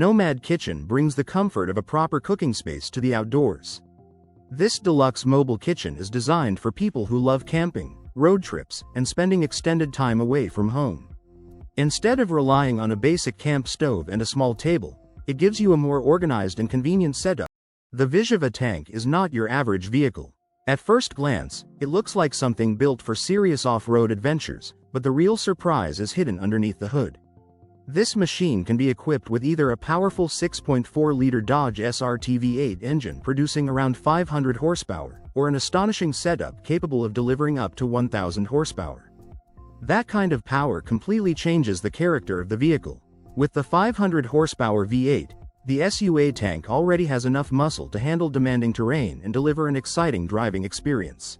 Nomad Kitchen brings the comfort of a proper cooking space to the outdoors. This deluxe mobile kitchen is designed for people who love camping, road trips, and spending extended time away from home. Instead of relying on a basic camp stove and a small table, it gives you a more organized and convenient setup. The Vizhava tank is not your average vehicle. At first glance, it looks like something built for serious off-road adventures, but the real surprise is hidden underneath the hood. This machine can be equipped with either a powerful 6.4-liter Dodge SRT V8 engine producing around 500 horsepower, or an astonishing setup capable of delivering up to 1,000 horsepower. That kind of power completely changes the character of the vehicle. With the 500 horsepower V8, the SUA tank already has enough muscle to handle demanding terrain and deliver an exciting driving experience.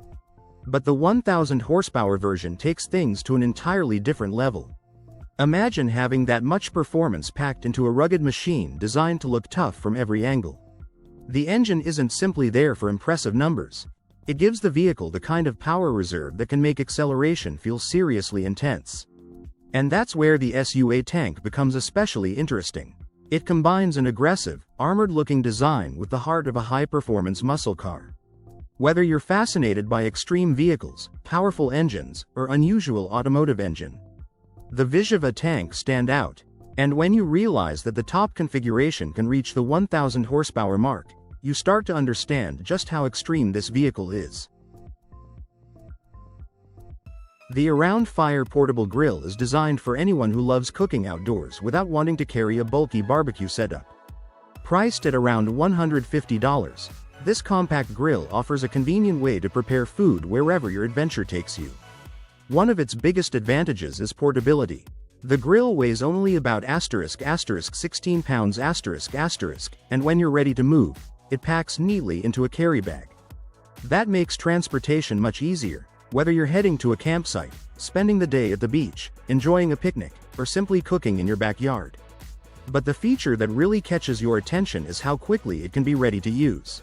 But the 1,000 horsepower version takes things to an entirely different level. Imagine having that much performance packed into a rugged machine designed to look tough from every angle. The engine isn't simply there for impressive numbers. It gives the vehicle the kind of power reserve that can make acceleration feel seriously intense. And that's where the SUA tank becomes especially interesting. It combines an aggressive, armored-looking design with the heart of a high-performance muscle car. Whether you're fascinated by extreme vehicles, powerful engines, or unusual automotive engine, the Vizhava tank stand out. And when you realize that the top configuration can reach the 1,000 horsepower mark, you start to understand just how extreme this vehicle is. The Around Fire portable grill is designed for anyone who loves cooking outdoors without wanting to carry a bulky barbecue setup. Priced at around $150, this compact grill offers a convenient way to prepare food wherever your adventure takes you. One of its biggest advantages is portability. The grill weighs only about *16 pounds and when you're ready to move, it packs neatly into a carry bag. That makes transportation much easier, whether you're heading to a campsite, spending the day at the beach, enjoying a picnic, or simply cooking in your backyard. But the feature that really catches your attention is how quickly it can be ready to use.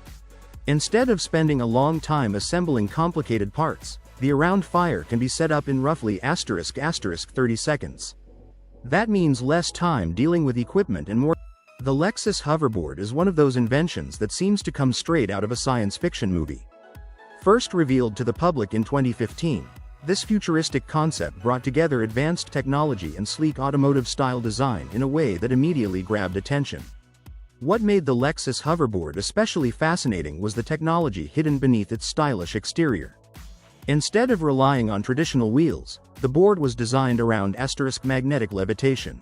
Instead of spending a long time assembling complicated parts, the Around Fire can be set up in roughly *30 seconds. That means less time dealing with equipment and more. The Lexus hoverboard is one of those inventions that seems to come straight out of a science fiction movie. First revealed to the public in 2015, this futuristic concept brought together advanced technology and sleek automotive-style design in a way that immediately grabbed attention. What made the Lexus hoverboard especially fascinating was the technology hidden beneath its stylish exterior. Instead of relying on traditional wheels, the board was designed around magnetic levitation.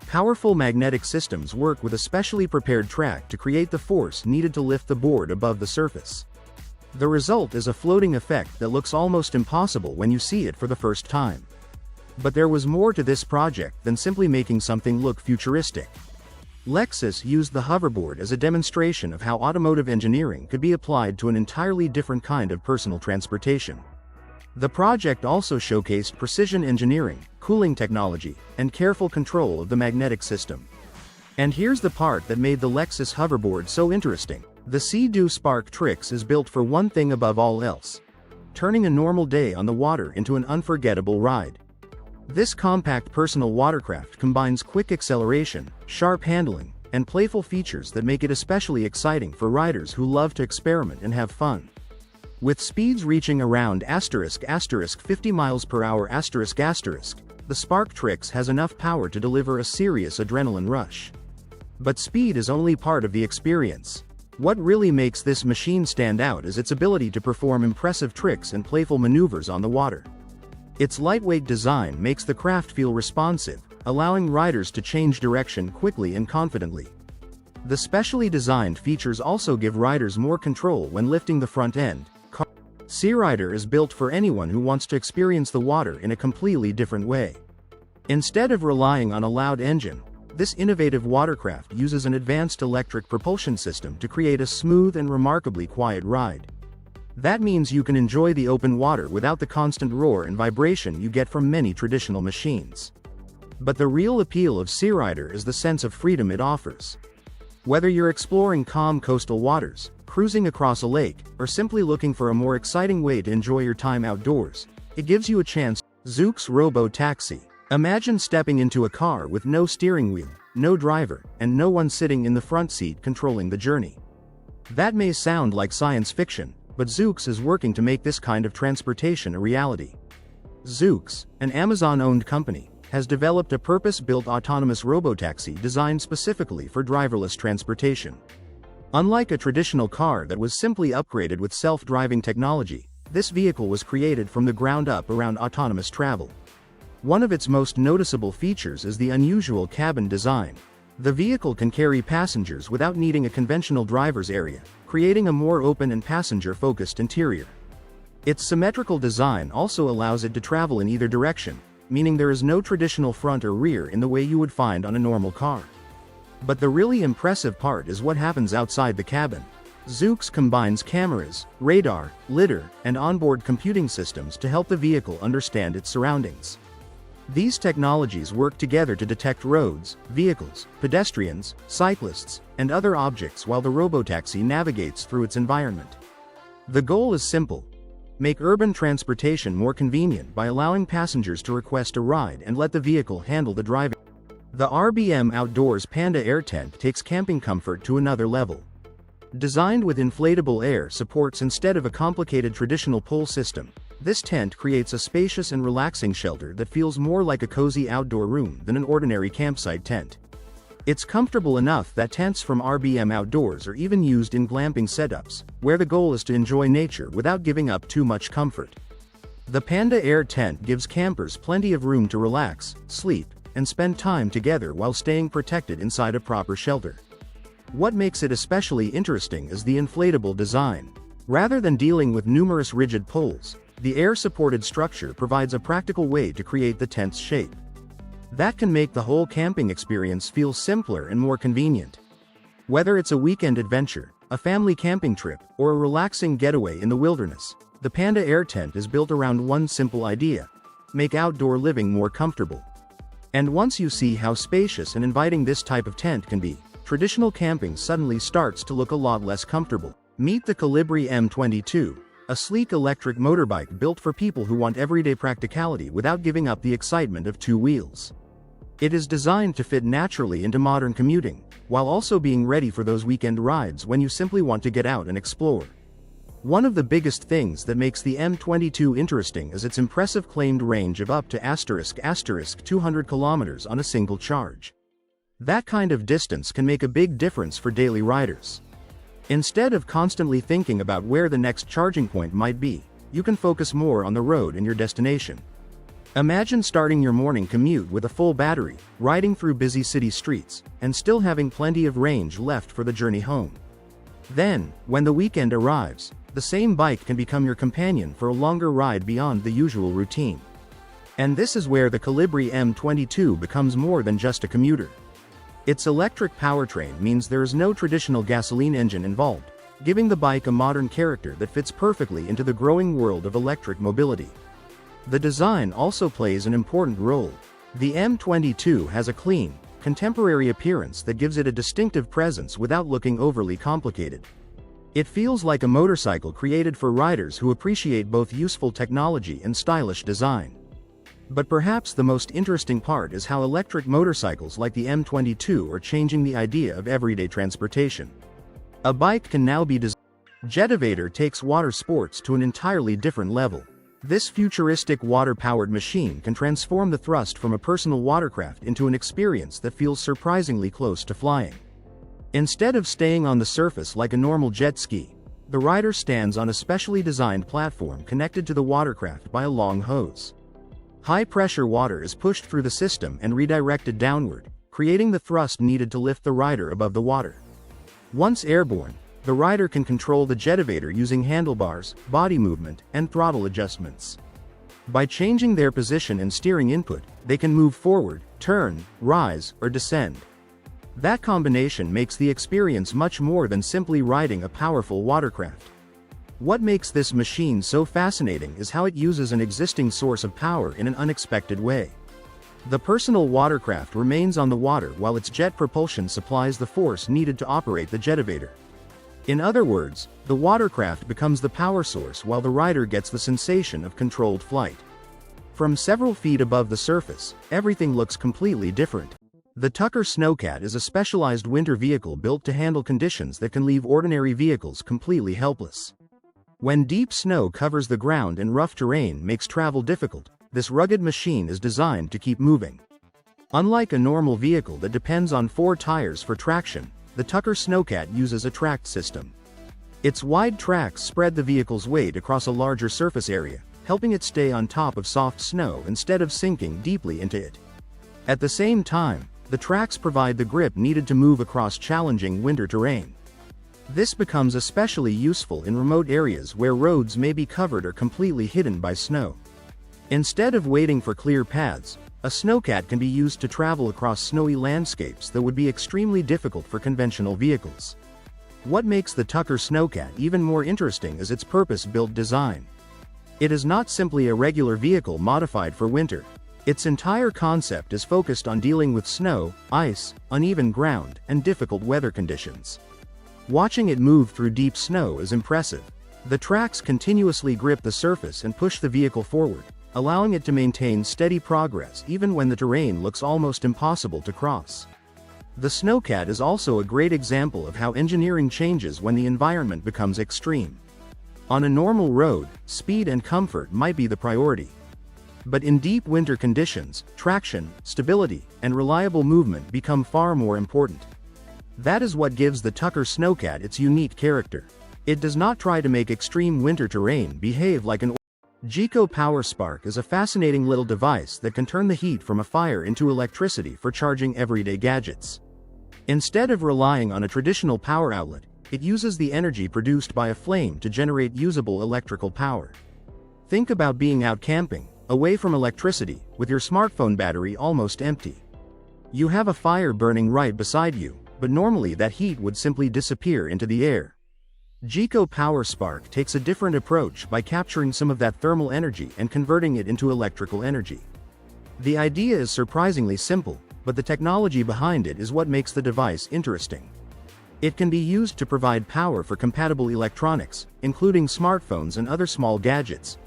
Powerful magnetic systems work with a specially prepared track to create the force needed to lift the board above the surface. The result is a floating effect that looks almost impossible when you see it for the first time. But there was more to this project than simply making something look futuristic. Lexus used the hoverboard as a demonstration of how automotive engineering could be applied to an entirely different kind of personal transportation. The project also showcased precision engineering, cooling technology, and careful control of the magnetic system. And here's the part that made the Lexus hoverboard so interesting. The Sea-Doo Spark Trix is built for one thing above all else: turning a normal day on the water into an unforgettable ride. This compact personal watercraft combines quick acceleration, sharp handling, and playful features that make it especially exciting for riders who love to experiment and have fun. With speeds reaching around *50 miles per hour the Spark Trix has enough power to deliver a serious adrenaline rush. But speed is only part of the experience. What really makes this machine stand out is its ability to perform impressive tricks and playful maneuvers on the water. Its lightweight design makes the craft feel responsive, allowing riders to change direction quickly and confidently. The specially designed features also give riders more control when lifting the front end. SeaRider is built for anyone who wants to experience the water in a completely different way. Instead of relying on a loud engine, this innovative watercraft uses an advanced electric propulsion system to create a smooth and remarkably quiet ride. That means you can enjoy the open water without the constant roar and vibration you get from many traditional machines. But the real appeal of SeaRider is the sense of freedom it offers. Whether you're exploring calm coastal waters, cruising across a lake, or simply looking for a more exciting way to enjoy your time outdoors, it gives you a chance. Zoox Robo Taxi. Imagine stepping into a car with no steering wheel, no driver, and no one sitting in the front seat controlling the journey. That may sound like science fiction, but Zoox is working to make this kind of transportation a reality. Zoox, an Amazon-owned company, has developed a purpose-built autonomous robotaxi designed specifically for driverless transportation. Unlike a traditional car that was simply upgraded with self-driving technology, this vehicle was created from the ground up around autonomous travel. One of its most noticeable features is the unusual cabin design. The vehicle can carry passengers without needing a conventional driver's area, creating a more open and passenger-focused interior. Its symmetrical design also allows it to travel in either direction, meaning there is no traditional front or rear in the way you would find on a normal car. But the really impressive part is what happens outside the cabin. Zoox combines cameras, radar, lidar, and onboard computing systems to help the vehicle understand its surroundings. These technologies work together to detect roads, vehicles, pedestrians, cyclists, and other objects while the robotaxi navigates through its environment. The goal is simple: make urban transportation more convenient by allowing passengers to request a ride and let the vehicle handle the driving. The RBM Outdoors Panda Air Tent takes camping comfort to another level. Designed with inflatable air supports instead of a complicated traditional pull system, this tent creates a spacious and relaxing shelter that feels more like a cozy outdoor room than an ordinary campsite tent. It's comfortable enough that tents from RBM Outdoors are even used in glamping setups, where the goal is to enjoy nature without giving up too much comfort. The Panda Air Tent gives campers plenty of room to relax, sleep, and spend time together while staying protected inside a proper shelter. What makes it especially interesting is the inflatable design. Rather than dealing with numerous rigid poles, the air-supported structure provides a practical way to create the tent's shape. That can make the whole camping experience feel simpler and more convenient. Whether it's a weekend adventure, a family camping trip, or a relaxing getaway in the wilderness, the Panda Air Tent is built around one simple idea: make outdoor living more comfortable. And once you see how spacious and inviting this type of tent can be, traditional camping suddenly starts to look a lot less comfortable. Meet the Colibri M22, a sleek electric motorbike built for people who want everyday practicality without giving up the excitement of two wheels. It is designed to fit naturally into modern commuting, while also being ready for those weekend rides when you simply want to get out and explore. One of the biggest things that makes the M22 interesting is its impressive claimed range of up to * 200 kilometers on a single charge. That kind of distance can make a big difference for daily riders. Instead of constantly thinking about where the next charging point might be, you can focus more on the road and your destination. Imagine starting your morning commute with a full battery, riding through busy city streets, and still having plenty of range left for the journey home. Then, when the weekend arrives, the same bike can become your companion for a longer ride beyond the usual routine. And this is where the Colibri M22 becomes more than just a commuter. Its electric powertrain means there is no traditional gasoline engine involved, giving the bike a modern character that fits perfectly into the growing world of electric mobility. The design also plays an important role. The M22 has a clean, contemporary appearance that gives it a distinctive presence without looking overly complicated. It feels like a motorcycle created for riders who appreciate both useful technology and stylish design. But perhaps the most interesting part is how electric motorcycles like the M22 are changing the idea of everyday transportation. A bike can now be designed. Jetivator takes water sports to an entirely different level. This futuristic water-powered machine can transform the thrust from a personal watercraft into an experience that feels surprisingly close to flying. Instead of staying on the surface like a normal jet ski, the rider stands on a specially designed platform connected to the watercraft by a long hose. High-pressure water is pushed through the system and redirected downward, creating the thrust needed to lift the rider above the water. Once airborne, the rider can control the jetivator using handlebars, body movement, and throttle adjustments. By changing their position and steering input, they can move forward, turn, rise, or descend. That combination makes the experience much more than simply riding a powerful watercraft. What makes this machine so fascinating is how it uses an existing source of power in an unexpected way. The personal watercraft remains on the water while its jet propulsion supplies the force needed to operate the jetivator. In other words, the watercraft becomes the power source while the rider gets the sensation of controlled flight. From several feet above the surface, everything looks completely different. The Tucker Snowcat is a specialized winter vehicle built to handle conditions that can leave ordinary vehicles completely helpless. When deep snow covers the ground and rough terrain makes travel difficult, this rugged machine is designed to keep moving. Unlike a normal vehicle that depends on 4 tires for traction, the Tucker Snowcat uses a tracked system. Its wide tracks spread the vehicle's weight across a larger surface area, helping it stay on top of soft snow instead of sinking deeply into it. At the same time, the tracks provide the grip needed to move across challenging winter terrain. This becomes especially useful in remote areas where roads may be covered or completely hidden by snow. Instead of waiting for clear paths, a snowcat can be used to travel across snowy landscapes that would be extremely difficult for conventional vehicles. What makes the Tucker Snowcat even more interesting is its purpose-built design. It is not simply a regular vehicle modified for winter. Its entire concept is focused on dealing with snow, ice, uneven ground, and difficult weather conditions. Watching it move through deep snow is impressive. The tracks continuously grip the surface and push the vehicle forward, allowing it to maintain steady progress even when the terrain looks almost impossible to cross. The Snowcat is also a great example of how engineering changes when the environment becomes extreme. On a normal road, speed and comfort might be the priority. But in deep winter conditions, traction, stability, and reliable movement become far more important. That is what gives the Tucker Snowcat its unique character. It does not try to make extreme winter terrain behave like an Geco Power Spark is a fascinating little device that can turn the heat from a fire into electricity for charging everyday gadgets. Instead of relying on a traditional power outlet, it uses the energy produced by a flame to generate usable electrical power. Think about being out camping, away from electricity, with your smartphone battery almost empty. You have a fire burning right beside you, but normally that heat would simply disappear into the air. Geco Power Spark takes a different approach by capturing some of that thermal energy and converting it into electrical energy. The idea is surprisingly simple, but the technology behind it is what makes the device interesting. It can be used to provide power for compatible electronics, including smartphones and other small gadgets.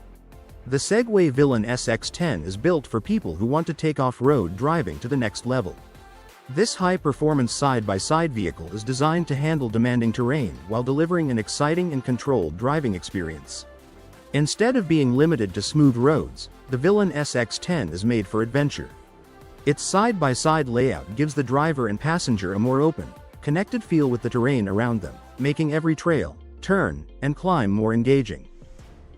The Segway Villain SX10 is built for people who want to take off-road driving to the next level. This high-performance side-by-side vehicle is designed to handle demanding terrain while delivering an exciting and controlled driving experience. Instead of being limited to smooth roads, the Villain SX10 is made for adventure. Its side-by-side layout gives the driver and passenger a more open, connected feel with the terrain around them, making every trail, turn, and climb more engaging.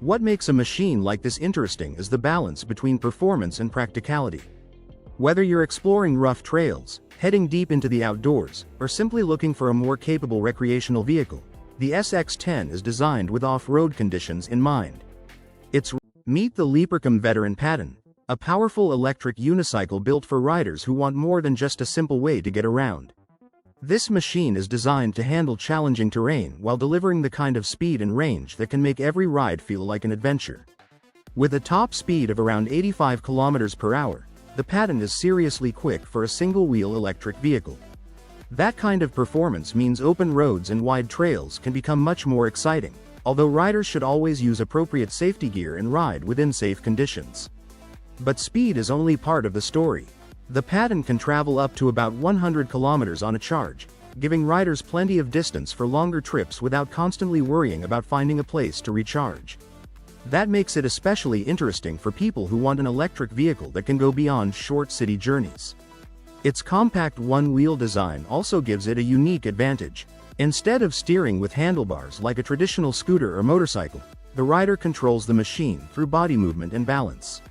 What makes a machine like this interesting is the balance between performance and practicality. Whether you're exploring rough trails, heading deep into the outdoors, or simply looking for a more capable recreational vehicle, the SX10 is designed with off-road conditions in mind. Meet the Leapercom Veteran Pattern, a powerful electric unicycle built for riders who want more than just a simple way to get around. This machine is designed to handle challenging terrain while delivering the kind of speed and range that can make every ride feel like an adventure. With a top speed of around 85 km per hour, the Pattern is seriously quick for a single-wheel electric vehicle. That kind of performance means open roads and wide trails can become much more exciting, although riders should always use appropriate safety gear and ride within safe conditions. But speed is only part of the story. The Pattern can travel up to about 100 kilometers on a charge, giving riders plenty of distance for longer trips without constantly worrying about finding a place to recharge. That makes it especially interesting for people who want an electric vehicle that can go beyond short city journeys. Its compact one-wheel design also gives it a unique advantage. Instead of steering with handlebars like a traditional scooter or motorcycle, the rider controls the machine through body movement and balance.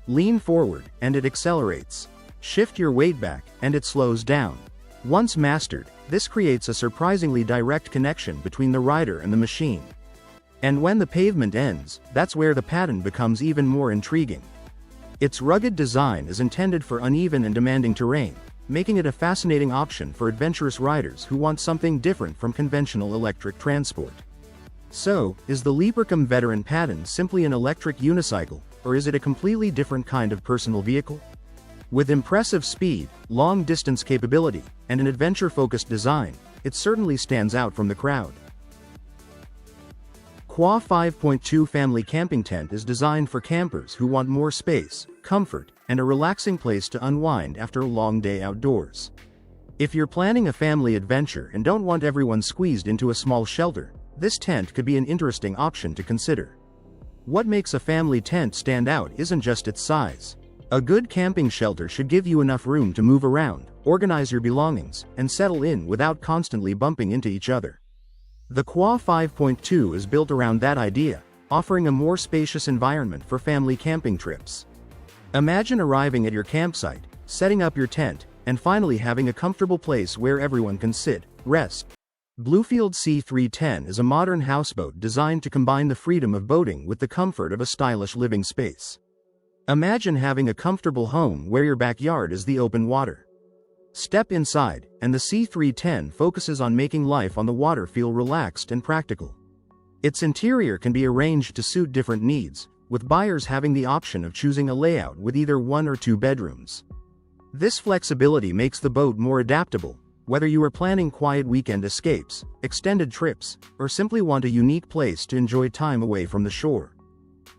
Lean forward, and it accelerates. Shift your weight back, and it slows down. Once mastered, this creates a surprisingly direct connection between the rider and the machine. And when the pavement ends, that's where the Pattern becomes even more intriguing. Its rugged design is intended for uneven and demanding terrain, making it a fascinating option for adventurous riders who want something different from conventional electric transport. So, is the Leapercom Veteran Pattern simply an electric unicycle, or is it a completely different kind of personal vehicle? With impressive speed, long-distance capability, and an adventure-focused design, it certainly stands out from the crowd. Qua 5.2 family camping tent is designed for campers who want more space, comfort, and a relaxing place to unwind after a long day outdoors. If you're planning a family adventure and don't want everyone squeezed into a small shelter, this tent could be an interesting option to consider. What makes a family tent stand out isn't just its size. A good camping shelter should give you enough room to move around, organize your belongings, and settle in without constantly bumping into each other. The Qua 5.2 is built around that idea, offering a more spacious environment for family camping trips. Imagine arriving at your campsite, setting up your tent, and finally having a comfortable place where everyone can sit, rest. Bluefield C310 is a modern houseboat designed to combine the freedom of boating with the comfort of a stylish living space. Imagine having a comfortable home where your backyard is the open water. Step inside, and the C310 focuses on making life on the water feel relaxed and practical. Its interior can be arranged to suit different needs, with buyers having the option of choosing a layout with either 1 or 2 bedrooms. This flexibility makes the boat more adaptable, whether you are planning quiet weekend escapes, extended trips, or simply want a unique place to enjoy time away from the shore.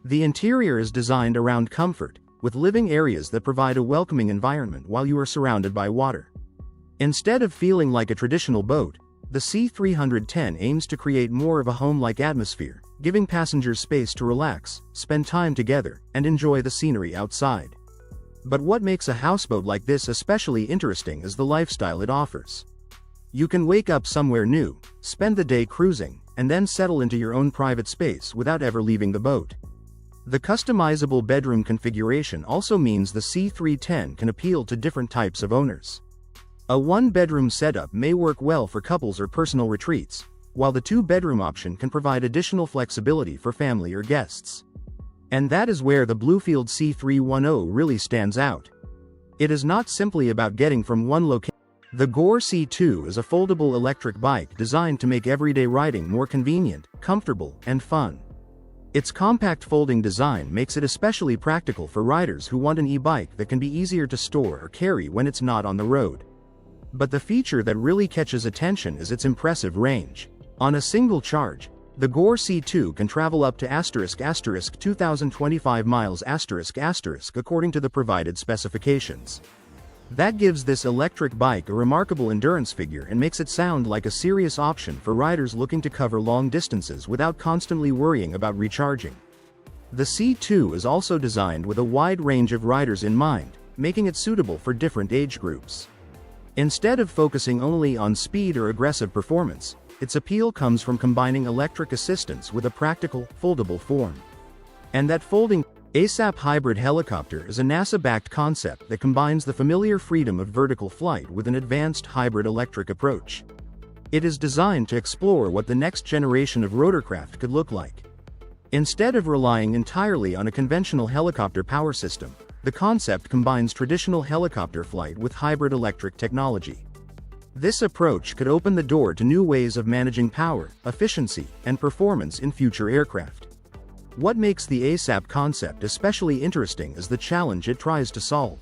The interior is designed around comfort, with living areas that provide a welcoming environment while you are surrounded by water. Instead of feeling like a traditional boat, the C310 aims to create more of a home-like atmosphere, giving passengers space to relax, spend time together, and enjoy the scenery outside. But what makes a houseboat like this especially interesting is the lifestyle it offers. You can wake up somewhere new, spend the day cruising, and then settle into your own private space without ever leaving the boat. The customizable bedroom configuration also means the C310 can appeal to different types of owners. A 1-bedroom setup may work well for couples or personal retreats, while the 2-bedroom option can provide additional flexibility for family or guests. And that is where the Bluefield C310 really stands out. It is not simply about getting from one location. The Gore C2 is a foldable electric bike designed to make everyday riding more convenient, comfortable, and fun. Its compact folding design makes it especially practical for riders who want an e-bike that can be easier to store or carry when it's not on the road. But the feature that really catches attention is its impressive range. On a single charge, the Gore C2 can travel up to *** 2025 miles ** according to the provided specifications. That gives this electric bike a remarkable endurance figure and makes it sound like a serious option for riders looking to cover long distances without constantly worrying about recharging. The C2 is also designed with a wide range of riders in mind, making it suitable for different age groups. Instead of focusing only on speed or aggressive performance, its appeal comes from combining electric assistance with a practical, foldable form. And that folding ASAP hybrid helicopter is a NASA-backed concept that combines the familiar freedom of vertical flight with an advanced hybrid electric approach. It is designed to explore what the next generation of rotorcraft could look like. Instead of relying entirely on a conventional helicopter power system, the concept combines traditional helicopter flight with hybrid electric technology. This approach could open the door to new ways of managing power, efficiency, and performance in future aircraft. What makes the ASAP concept especially interesting is the challenge it tries to solve.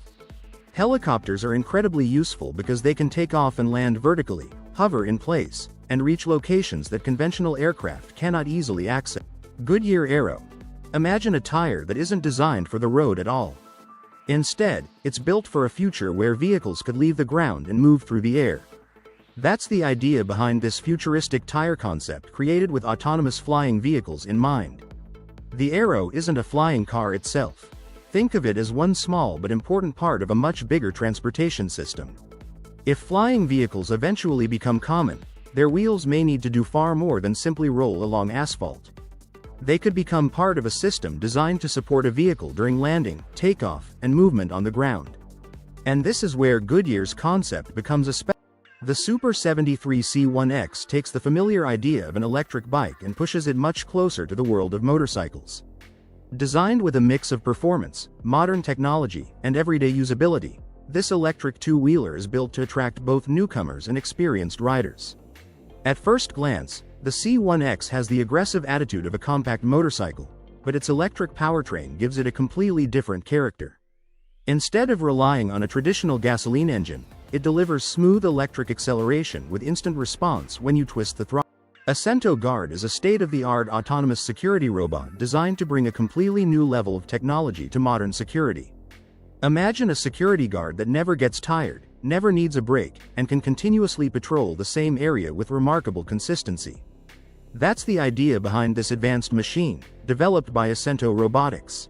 Helicopters are incredibly useful because they can take off and land vertically, hover in place, and reach locations that conventional aircraft cannot easily access. Goodyear Aero. Imagine a tire that isn't designed for the road at all. Instead, it's built for a future where vehicles could leave the ground and move through the air. That's the idea behind this futuristic tire concept created with autonomous flying vehicles in mind. The Aero isn't a flying car itself. Think of it as one small but important part of a much bigger transportation system. If flying vehicles eventually become common, their wheels may need to do far more than simply roll along asphalt. They could become part of a system designed to support a vehicle during landing, takeoff, and movement on the ground. And this is where Goodyear's concept becomes a The Super 73 C1X takes the familiar idea of an electric bike and pushes it much closer to the world of motorcycles. Designed with a mix of performance, modern technology, and everyday usability, this electric two-wheeler is built to attract both newcomers and experienced riders. At first glance, the C1X has the aggressive attitude of a compact motorcycle, but its electric powertrain gives it a completely different character. Instead of relying on a traditional gasoline engine, it delivers smooth electric acceleration with instant response when you twist the throttle. Ascento Guard is a state-of-the-art autonomous security robot designed to bring a completely new level of technology to modern security. Imagine a security guard that never gets tired, never needs a break, and can continuously patrol the same area with remarkable consistency. That's the idea behind this advanced machine, developed by Ascento Robotics.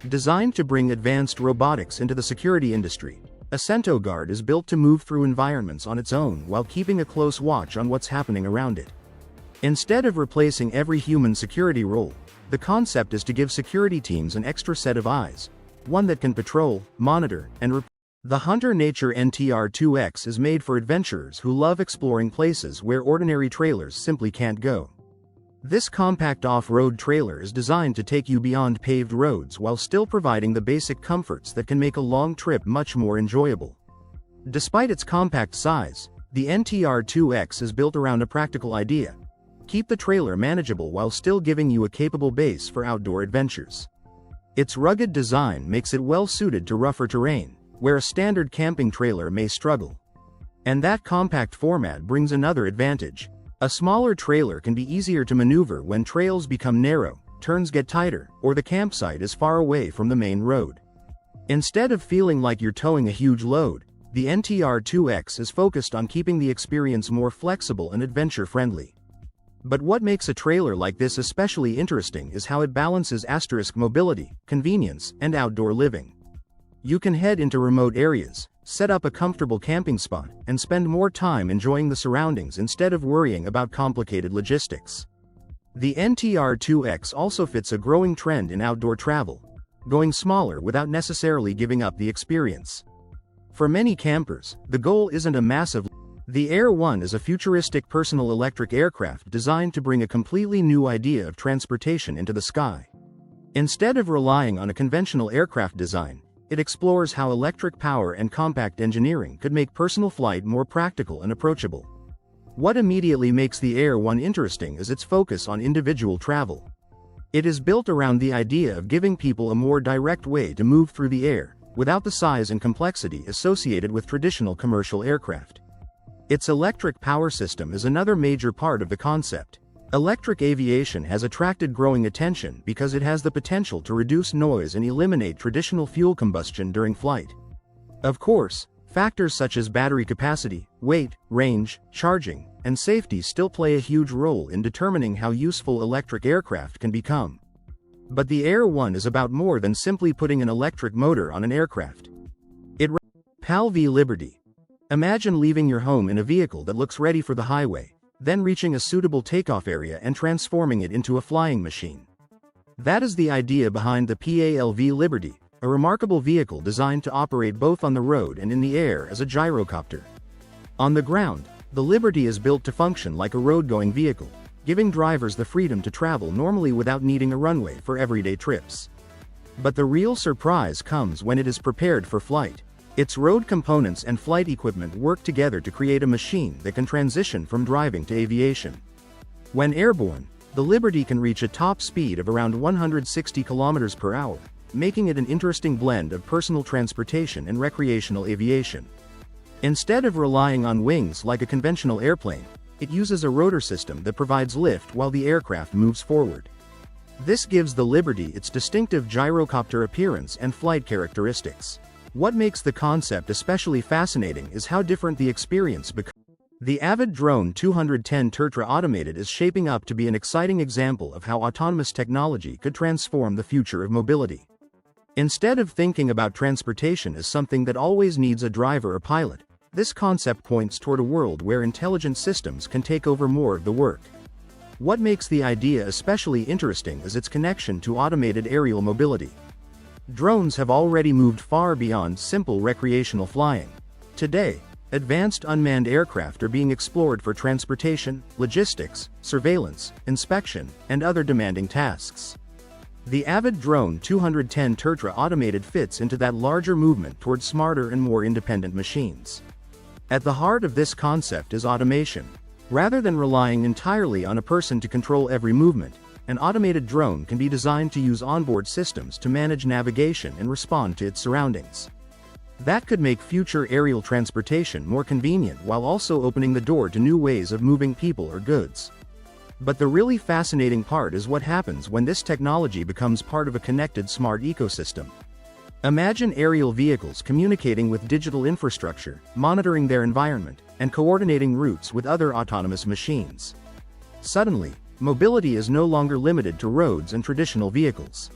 Designed to bring advanced robotics into the security industry, Ascento Guard is built to move through environments on its own while keeping a close watch on what's happening around it. Instead of replacing every human security role, the concept is to give security teams an extra set of eyes, one that can patrol, monitor, and The Hunter Nature NTR-2X is made for adventurers who love exploring places where ordinary trailers simply can't go. This compact off-road trailer is designed to take you beyond paved roads while still providing the basic comforts that can make a long trip much more enjoyable. Despite its compact size, the NTR-2X is built around a practical idea: keep the trailer manageable while still giving you a capable base for outdoor adventures. Its rugged design makes it well suited to rougher terrain, where a standard camping trailer may struggle. And that compact format brings another advantage. A smaller trailer can be easier to maneuver when trails become narrow, turns get tighter, or the campsite is far away from the main road. Instead of feeling like you're towing a huge load, the NTR-2X is focused on keeping the experience more flexible and adventure-friendly. But what makes a trailer like this especially interesting is how it balances mobility, convenience, and outdoor living. You can head into remote areas, set up a comfortable camping spot, and spend more time enjoying the surroundings instead of worrying about complicated logistics. The NTR-2X also fits a growing trend in outdoor travel, going smaller without necessarily giving up the experience. For many campers, the goal isn't a massive. The Air 1 is a futuristic personal electric aircraft designed to bring a completely new idea of transportation into the sky. Instead of relying on a conventional aircraft design, it explores how electric power and compact engineering could make personal flight more practical and approachable. What immediately makes the Air 1 interesting is its focus on individual travel. It is built around the idea of giving people a more direct way to move through the air, without the size and complexity associated with traditional commercial aircraft. Its electric power system is another major part of the concept. Electric aviation has attracted growing attention because it has the potential to reduce noise and eliminate traditional fuel combustion during flight. Of course, factors such as battery capacity, weight, range, charging, and safety still play a huge role in determining how useful electric aircraft can become. But the Air 1 is about more than simply putting an electric motor on an aircraft. PAL v Liberty. Imagine leaving your home in a vehicle that looks ready for the highway, then reaching a suitable takeoff area and transforming it into a flying machine. That is the idea behind the PAL v Liberty, a remarkable vehicle designed to operate both on the road and in the air as a gyrocopter. On the ground, the Liberty is built to function like a road-going vehicle, giving drivers the freedom to travel normally without needing a runway for everyday trips. But the real surprise comes when it is prepared for flight. Its road components and flight equipment work together to create a machine that can transition from driving to aviation. When airborne, the Liberty can reach a top speed of around 160 km per hour, making it an interesting blend of personal transportation and recreational aviation. Instead of relying on wings like a conventional airplane, it uses a rotor system that provides lift while the aircraft moves forward. This gives the Liberty its distinctive gyrocopter appearance and flight characteristics. What makes the concept especially fascinating is how different the experience becomes. The Avid Drone 210 Tertra Automated is shaping up to be an exciting example of how autonomous technology could transform the future of mobility. Instead of thinking about transportation as something that always needs a driver or pilot, this concept points toward a world where intelligent systems can take over more of the work. What makes the idea especially interesting is its connection to automated aerial mobility. Drones have already moved far beyond simple recreational flying. Today, advanced unmanned aircraft are being explored for transportation, logistics, surveillance, inspection, and other demanding tasks. The Avid Drone 210 Tertra Automated fits into that larger movement toward smarter and more independent machines. At the heart of this concept is automation. Rather than relying entirely on a person to control every movement, an automated drone can be designed to use onboard systems to manage navigation and respond to its surroundings. That could make future aerial transportation more convenient while also opening the door to new ways of moving people or goods. But the really fascinating part is what happens when this technology becomes part of a connected smart ecosystem. Imagine aerial vehicles communicating with digital infrastructure, monitoring their environment, and coordinating routes with other autonomous machines. Suddenly, mobility is no longer limited to roads and traditional vehicles.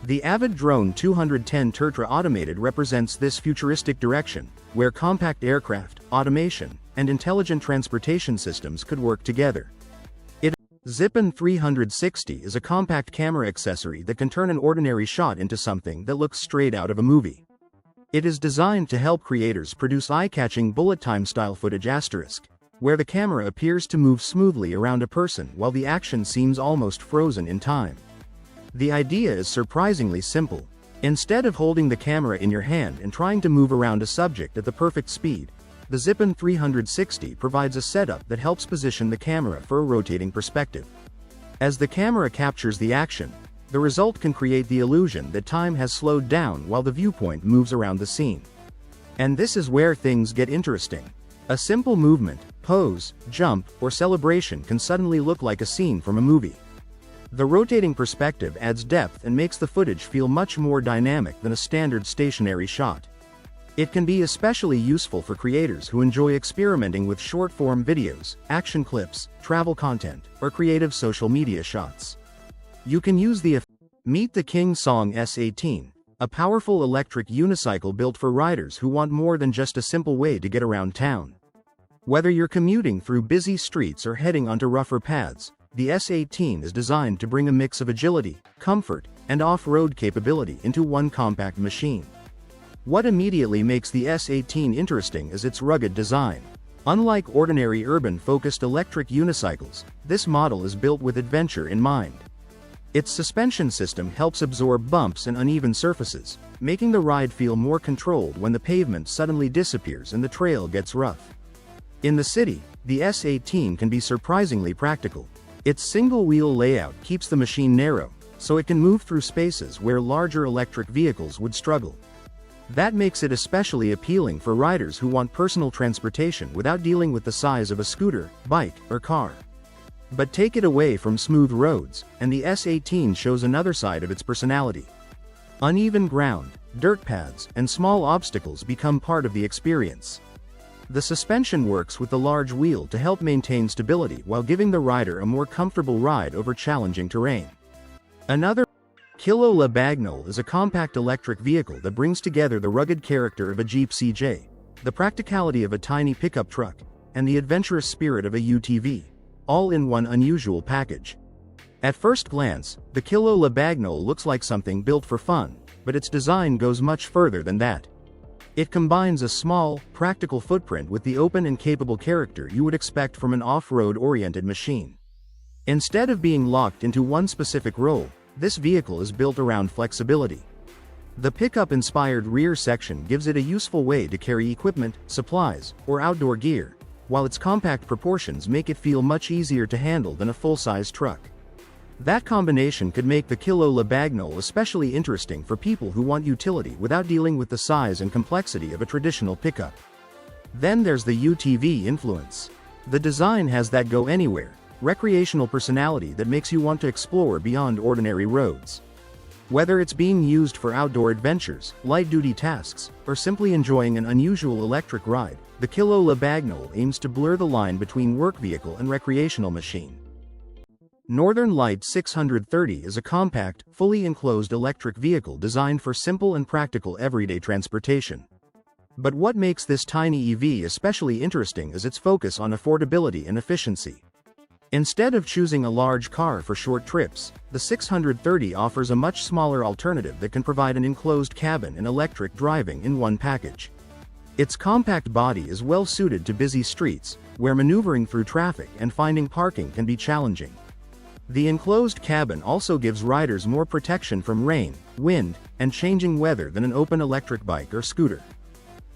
The Avid Drone 210 Tertra Automated represents this futuristic direction, where compact aircraft, automation, and intelligent transportation systems could work together. Zippin 360 is a compact camera accessory that can turn an ordinary shot into something that looks straight out of a movie. It is designed to help creators produce eye-catching bullet time style footage where the camera appears to move smoothly around a person while the action seems almost frozen in time. The idea is surprisingly simple. Instead of holding the camera in your hand and trying to move around a subject at the perfect speed, the Zippin 360 provides a setup that helps position the camera for a rotating perspective. As the camera captures the action, the result can create the illusion that time has slowed down while the viewpoint moves around the scene. And this is where things get interesting. A simple movement, pose, jump, or celebration can suddenly look like a scene from a movie. The rotating perspective adds depth and makes the footage feel much more dynamic than a standard stationary shot. It can be especially useful for creators who enjoy experimenting with short-form videos, action clips, travel content, or creative social media shots. You can use the Meet the King Song S18, a powerful electric unicycle built for riders who want more than just a simple way to get around town. Whether you're commuting through busy streets or heading onto rougher paths, the S18 is designed to bring a mix of agility, comfort, and off-road capability into one compact machine. What immediately makes the S18 interesting is its rugged design. Unlike ordinary urban-focused electric unicycles, this model is built with adventure in mind. Its suspension system helps absorb bumps and uneven surfaces, making the ride feel more controlled when the pavement suddenly disappears and the trail gets rough. In the city, the S18 can be surprisingly practical. Its single-wheel layout keeps the machine narrow, so it can move through spaces where larger electric vehicles would struggle. That makes it especially appealing for riders who want personal transportation without dealing with the size of a scooter, bike, or car. But take it away from smooth roads, and the S18 shows another side of its personality. Uneven ground, dirt paths, and small obstacles become part of the experience. The suspension works with the large wheel to help maintain stability while giving the rider a more comfortable ride over challenging terrain. Another Kilo La Bagnole is a compact electric vehicle that brings together the rugged character of a Jeep CJ, the practicality of a tiny pickup truck, and the adventurous spirit of a UTV, all in one unusual package. At first glance, the Kilo La Bagnole looks like something built for fun, but its design goes much further than that. It combines a small, practical footprint with the open and capable character you would expect from an off-road-oriented machine. Instead of being locked into one specific role, this vehicle is built around flexibility. The pickup-inspired rear section gives it a useful way to carry equipment, supplies, or outdoor gear, while its compact proportions make it feel much easier to handle than a full-size truck. That combination could make the Kilo La Bagnole especially interesting for people who want utility without dealing with the size and complexity of a traditional pickup. Then there's the UTV influence. The design has that go-anywhere, recreational personality that makes you want to explore beyond ordinary roads. Whether it's being used for outdoor adventures, light-duty tasks, or simply enjoying an unusual electric ride, the Kilo La Bagnole aims to blur the line between work vehicle and recreational machine. Northern Light 630 is a compact, fully enclosed electric vehicle designed for simple and practical everyday transportation. But what makes this tiny EV especially interesting is its focus on affordability and efficiency. Instead of choosing a large car for short trips, the 630 offers a much smaller alternative that can provide an enclosed cabin and electric driving in one package. Its compact body is well suited to busy streets, where maneuvering through traffic and finding parking can be challenging. The enclosed cabin also gives riders more protection from rain, wind, and changing weather than an open electric bike or scooter.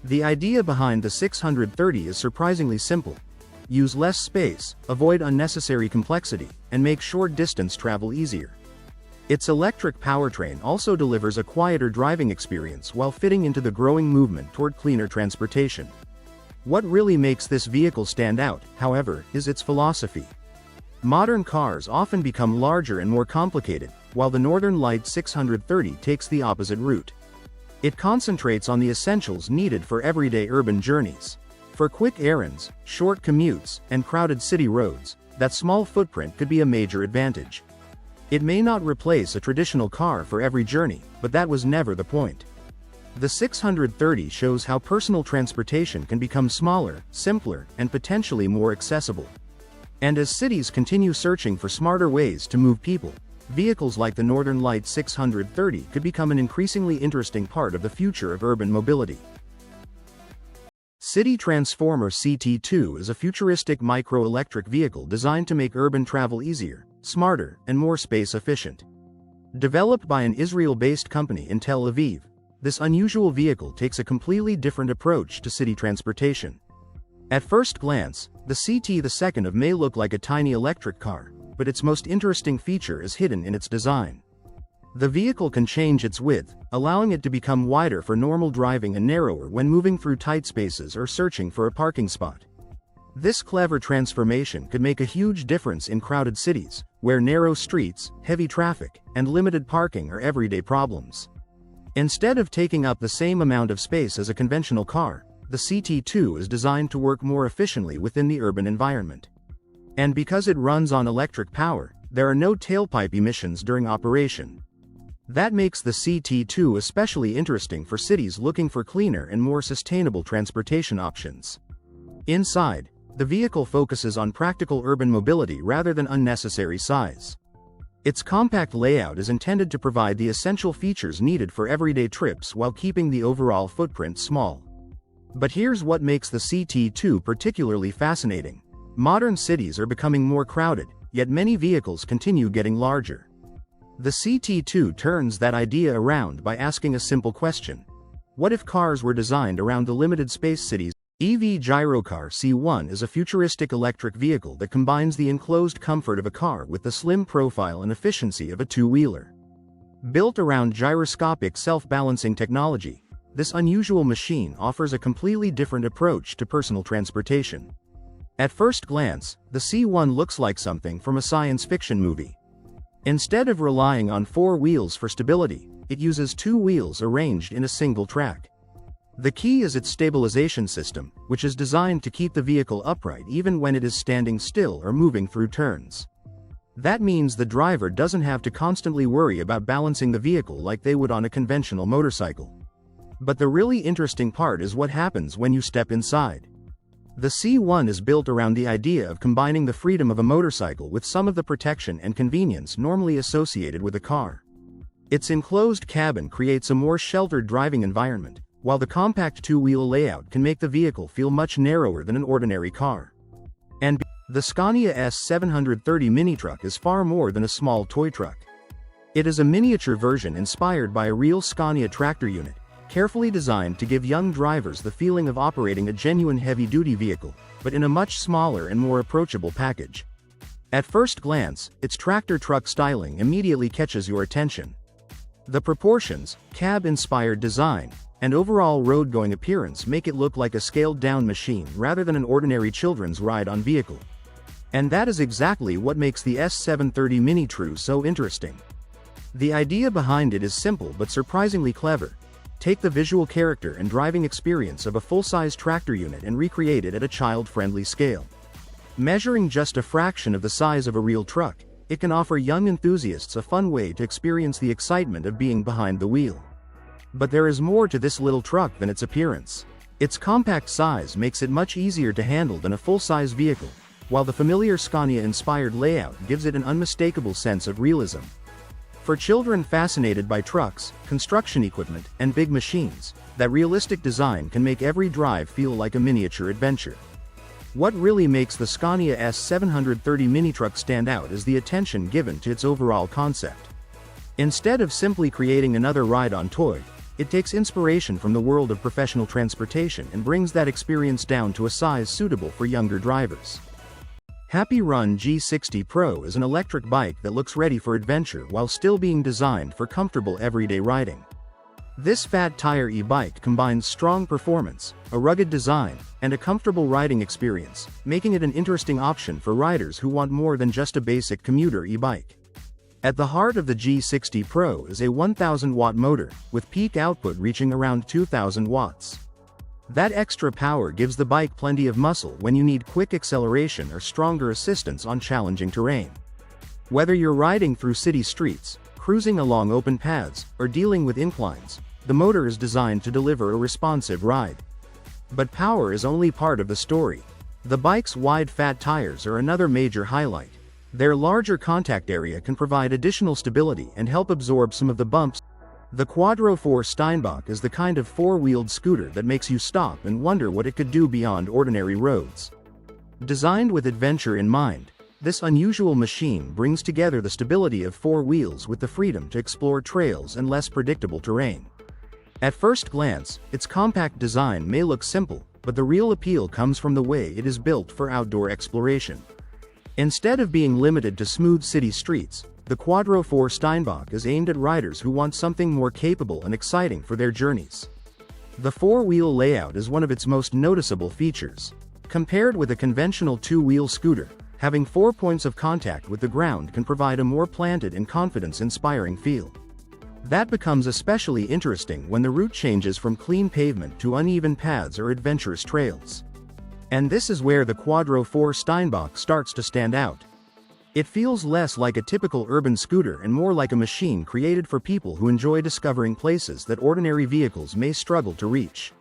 The idea behind the 630 is surprisingly simple. Use less space, avoid unnecessary complexity, and make short-distance travel easier. Its electric powertrain also delivers a quieter driving experience while fitting into the growing movement toward cleaner transportation. What really makes this vehicle stand out, however, is its philosophy. Modern cars often become larger and more complicated, while the Northern Light 630 takes the opposite route. It concentrates on the essentials needed for everyday urban journeys. For quick errands, short commutes, and crowded city roads, that small footprint could be a major advantage. It may not replace a traditional car for every journey, but that was never the point. The 630 shows how personal transportation can become smaller, simpler, and potentially more accessible. And as cities continue searching for smarter ways to move people, vehicles like the Northern Light 630 could become an increasingly interesting part of the future of urban mobility. City Transformer CT2 is a futuristic micro-electric vehicle designed to make urban travel easier, smarter, and more space-efficient. Developed by an Israel-based company in Tel Aviv, this unusual vehicle takes a completely different approach to city transportation. At first glance, the CT2 may look like a tiny electric car, but its most interesting feature is hidden in its design. The vehicle can change its width, allowing it to become wider for normal driving and narrower when moving through tight spaces or searching for a parking spot. This clever transformation could make a huge difference in crowded cities, where narrow streets, heavy traffic, and limited parking are everyday problems. Instead of taking up the same amount of space as a conventional car, the CT2 is designed to work more efficiently within the urban environment. And because it runs on electric power, there are no tailpipe emissions during operation. That makes the CT2 especially interesting for cities looking for cleaner and more sustainable transportation options. Inside, the vehicle focuses on practical urban mobility rather than unnecessary size. Its compact layout is intended to provide the essential features needed for everyday trips while keeping the overall footprint small. But here's what makes the CT2 particularly fascinating. Modern cities are becoming more crowded, yet many vehicles continue getting larger. The CT2 turns that idea around by asking a simple question. What if cars were designed around the limited space cities? EV Gyrocar C1 is a futuristic electric vehicle that combines the enclosed comfort of a car with the slim profile and efficiency of a two-wheeler. Built around gyroscopic self-balancing technology, this unusual machine offers a completely different approach to personal transportation. At first glance, the C1 looks like something from a science fiction movie. Instead of relying on four wheels for stability, it uses two wheels arranged in a single track. The key is its stabilization system, which is designed to keep the vehicle upright even when it is standing still or moving through turns. That means the driver doesn't have to constantly worry about balancing the vehicle like they would on a conventional motorcycle. But the really interesting part is what happens when you step inside. The C1 is built around the idea of combining the freedom of a motorcycle with some of the protection and convenience normally associated with a car. Its enclosed cabin creates a more sheltered driving environment, while the compact two-wheel layout can make the vehicle feel much narrower than an ordinary car. And the Scania S730 mini truck is far more than a small toy truck. It is a miniature version inspired by a real Scania tractor unit, carefully designed to give young drivers the feeling of operating a genuine heavy-duty vehicle, but in a much smaller and more approachable package. At first glance, its tractor truck styling immediately catches your attention. The proportions, cab-inspired design, and overall road-going appearance make it look like a scaled-down machine rather than an ordinary children's ride-on vehicle. And that is exactly what makes the S730 Mini True so interesting. The idea behind it is simple but surprisingly clever. Take the visual character and driving experience of a full-size tractor unit and recreate it at a child-friendly scale. Measuring just a fraction of the size of a real truck, it can offer young enthusiasts a fun way to experience the excitement of being behind the wheel. But there is more to this little truck than its appearance. Its compact size makes it much easier to handle than a full-size vehicle, while the familiar Scania-inspired layout gives it an unmistakable sense of realism. For children fascinated by trucks, construction equipment, and big machines, that realistic design can make every drive feel like a miniature adventure. What really makes the Scania S730 mini truck stand out is the attention given to its overall concept. Instead of simply creating another ride-on toy, it takes inspiration from the world of professional transportation and brings that experience down to a size suitable for younger drivers. Happy Run G60 Pro is an electric bike that looks ready for adventure while still being designed for comfortable everyday riding. This fat tire e-bike combines strong performance, a rugged design, and a comfortable riding experience, making it an interesting option for riders who want more than just a basic commuter e-bike. At the heart of the G60 Pro is a 1000-watt motor, with peak output reaching around 2000 watts. That extra power gives the bike plenty of muscle when you need quick acceleration or stronger assistance on challenging terrain. Whether you're riding through city streets, cruising along open paths, or dealing with inclines, the motor is designed to deliver a responsive ride. But power is only part of the story. The bike's wide fat tires are another major highlight. Their larger contact area can provide additional stability and help absorb some of the bumps. The Quadro 4 Steinbach is the kind of four-wheeled scooter that makes you stop and wonder what it could do beyond ordinary roads. Designed with adventure in mind, this unusual machine brings together the stability of four wheels with the freedom to explore trails and less predictable terrain. At first glance, its compact design may look simple, but the real appeal comes from the way it is built for outdoor exploration. Instead of being limited to smooth city streets, the Quadro 4 Steinbach is aimed at riders who want something more capable and exciting for their journeys. The four-wheel layout is one of its most noticeable features. Compared with a conventional two-wheel scooter, having 4 points of contact with the ground can provide a more planted and confidence-inspiring feel. That becomes especially interesting when the route changes from clean pavement to uneven paths or adventurous trails. And this is where the Quadro 4 Steinbach starts to stand out. It feels less like a typical urban scooter and more like a machine created for people who enjoy discovering places that ordinary vehicles may struggle to reach.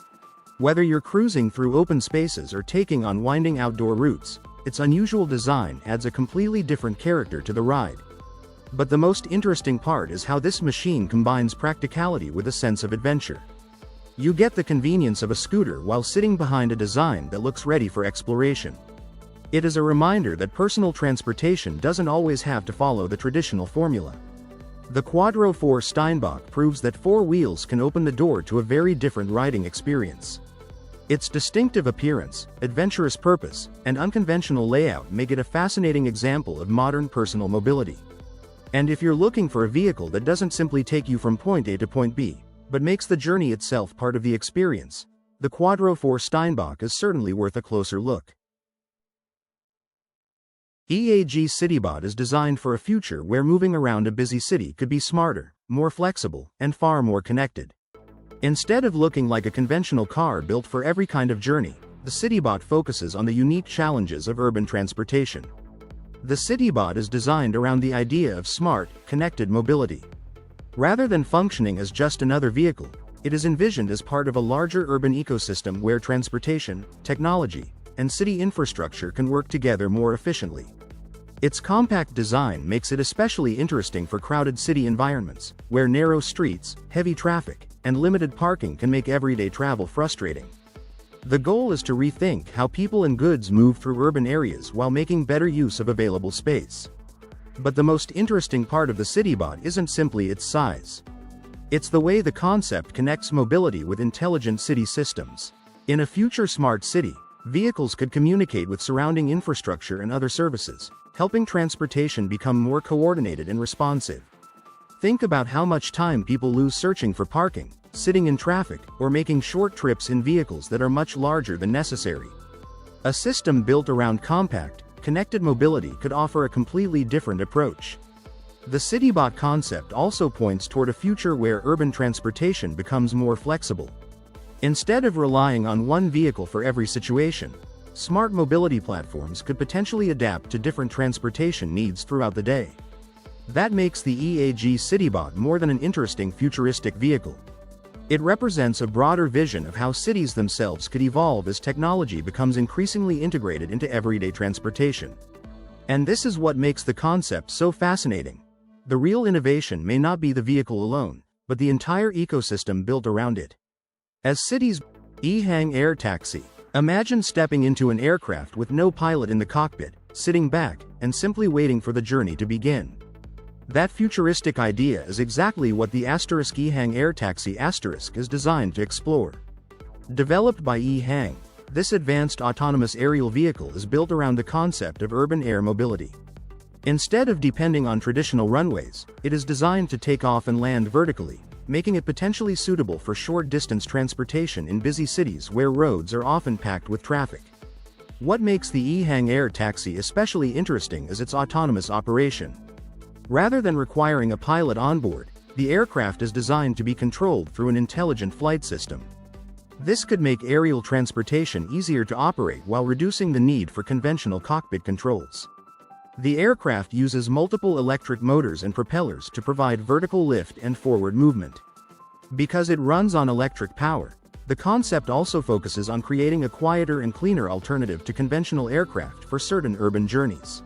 Whether you're cruising through open spaces or taking on winding outdoor routes, its unusual design adds a completely different character to the ride. But the most interesting part is how this machine combines practicality with a sense of adventure. You get the convenience of a scooter while sitting behind a design that looks ready for exploration. It is a reminder that personal transportation doesn't always have to follow the traditional formula. The Quadro 4 Steinbach proves that four wheels can open the door to a very different riding experience. Its distinctive appearance, adventurous purpose, and unconventional layout make it a fascinating example of modern personal mobility. And if you're looking for a vehicle that doesn't simply take you from point A to point B, but makes the journey itself part of the experience, the Quadro 4 Steinbach is certainly worth a closer look. EAG CityBot is designed for a future where moving around a busy city could be smarter, more flexible, and far more connected. Instead of looking like a conventional car built for every kind of journey, the CityBot focuses on the unique challenges of urban transportation. The CityBot is designed around the idea of smart, connected mobility. Rather than functioning as just another vehicle, it is envisioned as part of a larger urban ecosystem where transportation, technology, and city infrastructure can work together more efficiently. Its compact design makes it especially interesting for crowded city environments, where narrow streets, heavy traffic, and limited parking can make everyday travel frustrating. The goal is to rethink how people and goods move through urban areas while making better use of available space. But the most interesting part of the CityBot isn't simply its size. It's the way the concept connects mobility with intelligent city systems. In a future smart city, vehicles could communicate with surrounding infrastructure and other services, helping transportation become more coordinated and responsive. Think about how much time people lose searching for parking, sitting in traffic, or making short trips in vehicles that are much larger than necessary. A system built around compact, connected mobility could offer a completely different approach. The CityBot concept also points toward a future where urban transportation becomes more flexible. Instead of relying on one vehicle for every situation, smart mobility platforms could potentially adapt to different transportation needs throughout the day. That makes the EAG CityBot more than an interesting futuristic vehicle. It represents a broader vision of how cities themselves could evolve as technology becomes increasingly integrated into everyday transportation. And this is what makes the concept so fascinating. The real innovation may not be the vehicle alone, but the entire ecosystem built around it. As cities e-hang air taxi. Imagine stepping into an aircraft with no pilot in the cockpit, sitting back, and simply waiting for the journey to begin. That futuristic idea is exactly what the *e-hang air taxi * is designed to explore. Developed by e-hang, this advanced autonomous aerial vehicle is built around the concept of urban air mobility. Instead of depending on traditional runways, it is designed to take off and land vertically, making it potentially suitable for short-distance transportation in busy cities where roads are often packed with traffic. What makes the E-Hang Air Taxi especially interesting is its autonomous operation. Rather than requiring a pilot on board, the aircraft is designed to be controlled through an intelligent flight system. This could make aerial transportation easier to operate while reducing the need for conventional cockpit controls. The aircraft uses multiple electric motors and propellers to provide vertical lift and forward movement. Because it runs on electric power, the concept also focuses on creating a quieter and cleaner alternative to conventional aircraft for certain urban journeys.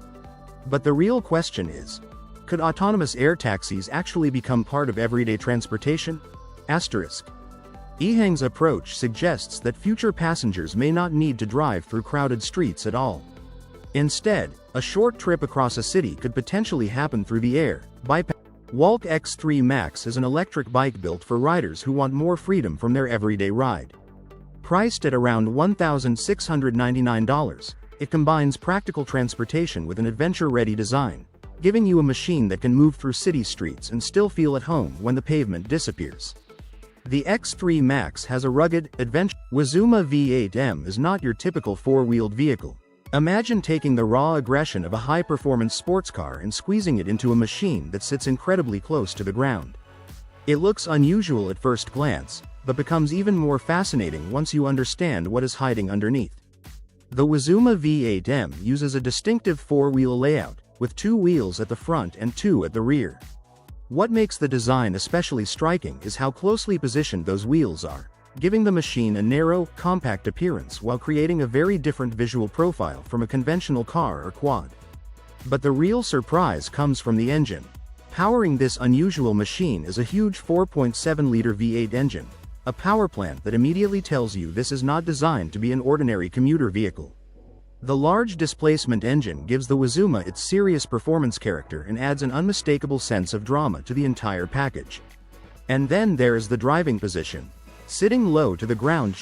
But the real question is, could autonomous air taxis actually become part of everyday transportation? E-Hang's approach suggests that future passengers may not need to drive through crowded streets at all. Instead, a short trip across a city could potentially happen through the air, bypassing. Walk X3 Max is an electric bike built for riders who want more freedom from their everyday ride. Priced at around $1,699, it combines practical transportation with an adventure-ready design, giving you a machine that can move through city streets and still feel at home when the pavement disappears. The X3 Max has a rugged, adventure. Wazuma V8M is not your typical four-wheeled vehicle. Imagine taking the raw aggression of a high-performance sports car and squeezing it into a machine that sits incredibly close to the ground. It looks unusual at first glance, but becomes even more fascinating once you understand what is hiding underneath. The Wazuma V8M uses a distinctive four-wheel layout, with 2 wheels at the front and 2 at the rear. What makes the design especially striking is how closely positioned those wheels are, giving the machine a narrow, compact appearance while creating a very different visual profile from a conventional car or quad. But the real surprise comes from the engine. Powering this unusual machine is a huge 4.7-liter V8 engine, a power plant that immediately tells you this is not designed to be an ordinary commuter vehicle. The large displacement engine gives the Wazuma its serious performance character and adds an unmistakable sense of drama to the entire package. And then there is the driving position. Sitting low to the ground,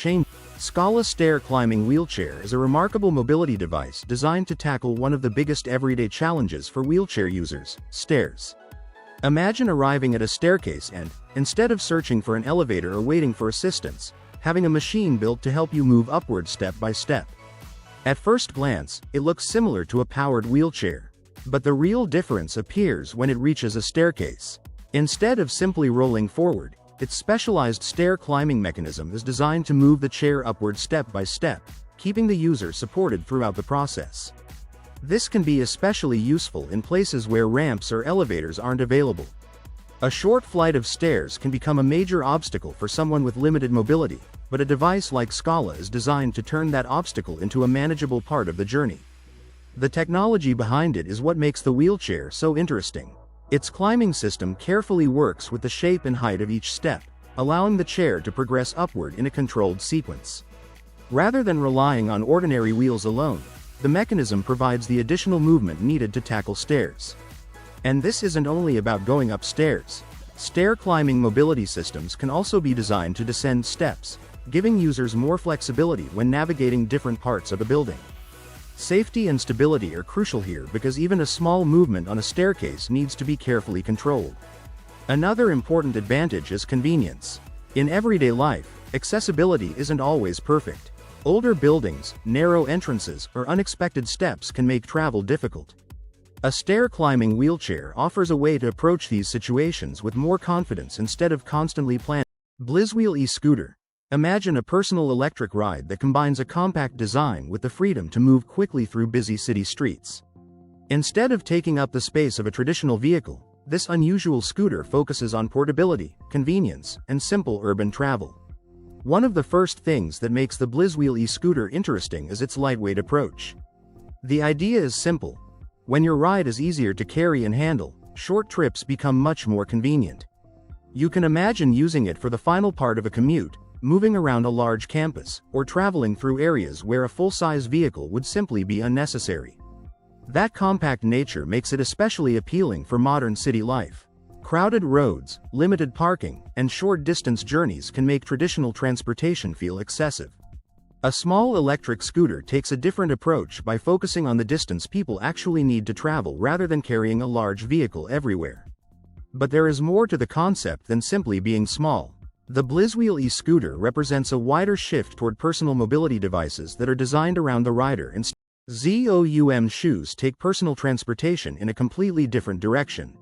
Scala Stair Climbing Wheelchair is a remarkable mobility device designed to tackle one of the biggest everyday challenges for wheelchair users: stairs. Imagine arriving at a staircase and, instead of searching for an elevator or waiting for assistance, having a machine built to help you move upward step by step. At first glance, it looks similar to a powered wheelchair. But the real difference appears when it reaches a staircase. Instead of simply rolling forward, its specialized stair climbing mechanism is designed to move the chair upward step by step, keeping the user supported throughout the process. This can be especially useful in places where ramps or elevators aren't available. A short flight of stairs can become a major obstacle for someone with limited mobility, but a device like Scala is designed to turn that obstacle into a manageable part of the journey. The technology behind it is what makes the wheelchair so interesting. Its climbing system carefully works with the shape and height of each step, allowing the chair to progress upward in a controlled sequence. Rather than relying on ordinary wheels alone, the mechanism provides the additional movement needed to tackle stairs. And this isn't only about going up stairs. Stair climbing mobility systems can also be designed to descend steps, giving users more flexibility when navigating different parts of a building. Safety and stability are crucial here because even a small movement on a staircase needs to be carefully controlled. Another important advantage is convenience. In everyday life, accessibility isn't always perfect. Older buildings, narrow entrances, or unexpected steps can make travel difficult. A stair climbing wheelchair offers a way to approach these situations with more confidence instead of constantly planning. Blizzwheel e-scooter. Imagine a personal electric ride that combines a compact design with the freedom to move quickly through busy city streets. Instead of taking up the space of a traditional vehicle, this unusual scooter focuses on portability, convenience, and simple urban travel. One of the first things that makes the Blizzwheel e-scooter interesting is its lightweight approach. The idea is simple. When your ride is easier to carry and handle, short trips become much more convenient. You can imagine using it for the final part of a commute, moving around a large campus, or traveling through areas where a full-size vehicle would simply be unnecessary. That compact nature makes it especially appealing for modern city life. Crowded roads, limited parking, and short-distance journeys can make traditional transportation feel excessive. A small electric scooter takes a different approach by focusing on the distance people actually need to travel rather than carrying a large vehicle everywhere. But there is more to the concept than simply being small. The Blizzwheel e-scooter represents a wider shift toward personal mobility devices that are designed around the rider. And ZOUM shoes take personal transportation in a completely different direction.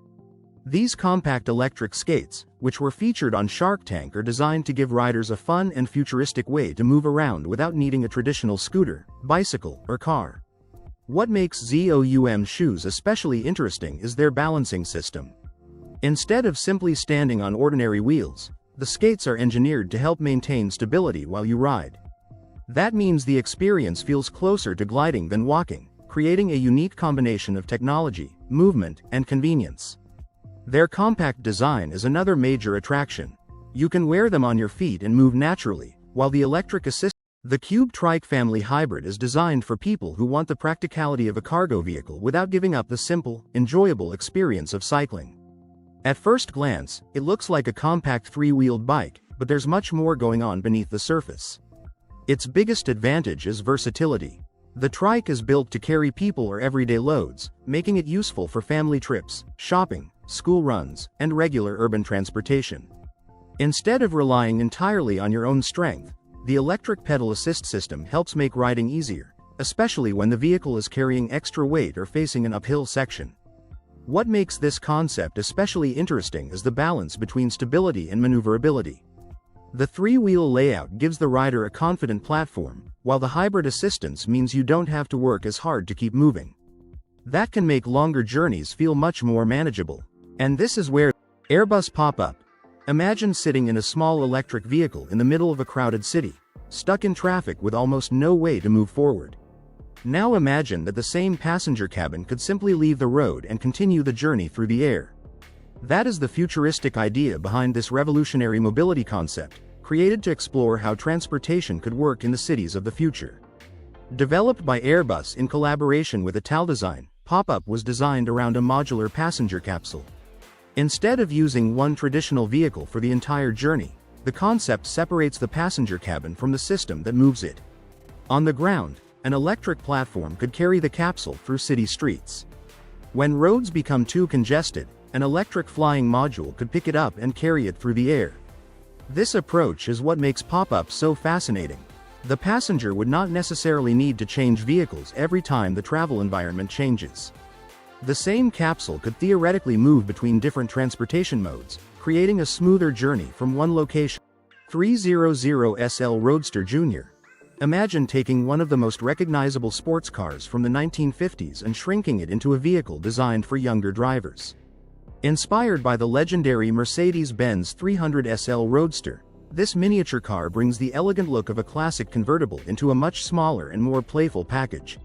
These compact electric skates, which were featured on Shark Tank, are designed to give riders a fun and futuristic way to move around without needing a traditional scooter, bicycle, or car. What makes ZOUM shoes especially interesting is their balancing system. Instead of simply standing on ordinary wheels, the skates are engineered to help maintain stability while you ride. That means the experience feels closer to gliding than walking, creating a unique combination of technology, movement, and convenience. Their compact design is another major attraction. You can wear them on your feet and move naturally, while the electric assist. The Cube Trike Family Hybrid is designed for people who want the practicality of a cargo vehicle without giving up the simple, enjoyable experience of cycling. At first glance, it looks like a compact three-wheeled bike, but there's much more going on beneath the surface. Its biggest advantage is versatility. The trike is built to carry people or everyday loads, making it useful for family trips, shopping, school runs, and regular urban transportation. Instead of relying entirely on your own strength, the electric pedal assist system helps make riding easier, especially when the vehicle is carrying extra weight or facing an uphill section. What makes this concept especially interesting is the balance between stability and maneuverability. The three-wheel layout gives the rider a confident platform, while the hybrid assistance means you don't have to work as hard to keep moving. That can make longer journeys feel much more manageable. And this is where Airbus pop up. Imagine sitting in a small electric vehicle in the middle of a crowded city, stuck in traffic with almost no way to move forward. Now imagine that the same passenger cabin could simply leave the road and continue the journey through the air. That is the futuristic idea behind this revolutionary mobility concept, created to explore how transportation could work in the cities of the future. Developed by Airbus in collaboration with Italdesign, Pop-Up was designed around a modular passenger capsule. Instead of using one traditional vehicle for the entire journey, the concept separates the passenger cabin from the system that moves it. On the ground, an electric platform could carry the capsule through city streets. When roads become too congested, an electric flying module could pick it up and carry it through the air. This approach is what makes Pop-Up so fascinating. The passenger would not necessarily need to change vehicles every time the travel environment changes. The same capsule could theoretically move between different transportation modes, creating a smoother journey from one location. 300 SL Roadster Jr. Imagine taking one of the most recognizable sports cars from the 1950s and shrinking it into a vehicle designed for younger drivers. Inspired by the legendary Mercedes-Benz 300 SL Roadster, this miniature car brings the elegant look of a classic convertible into a much smaller and more playful package.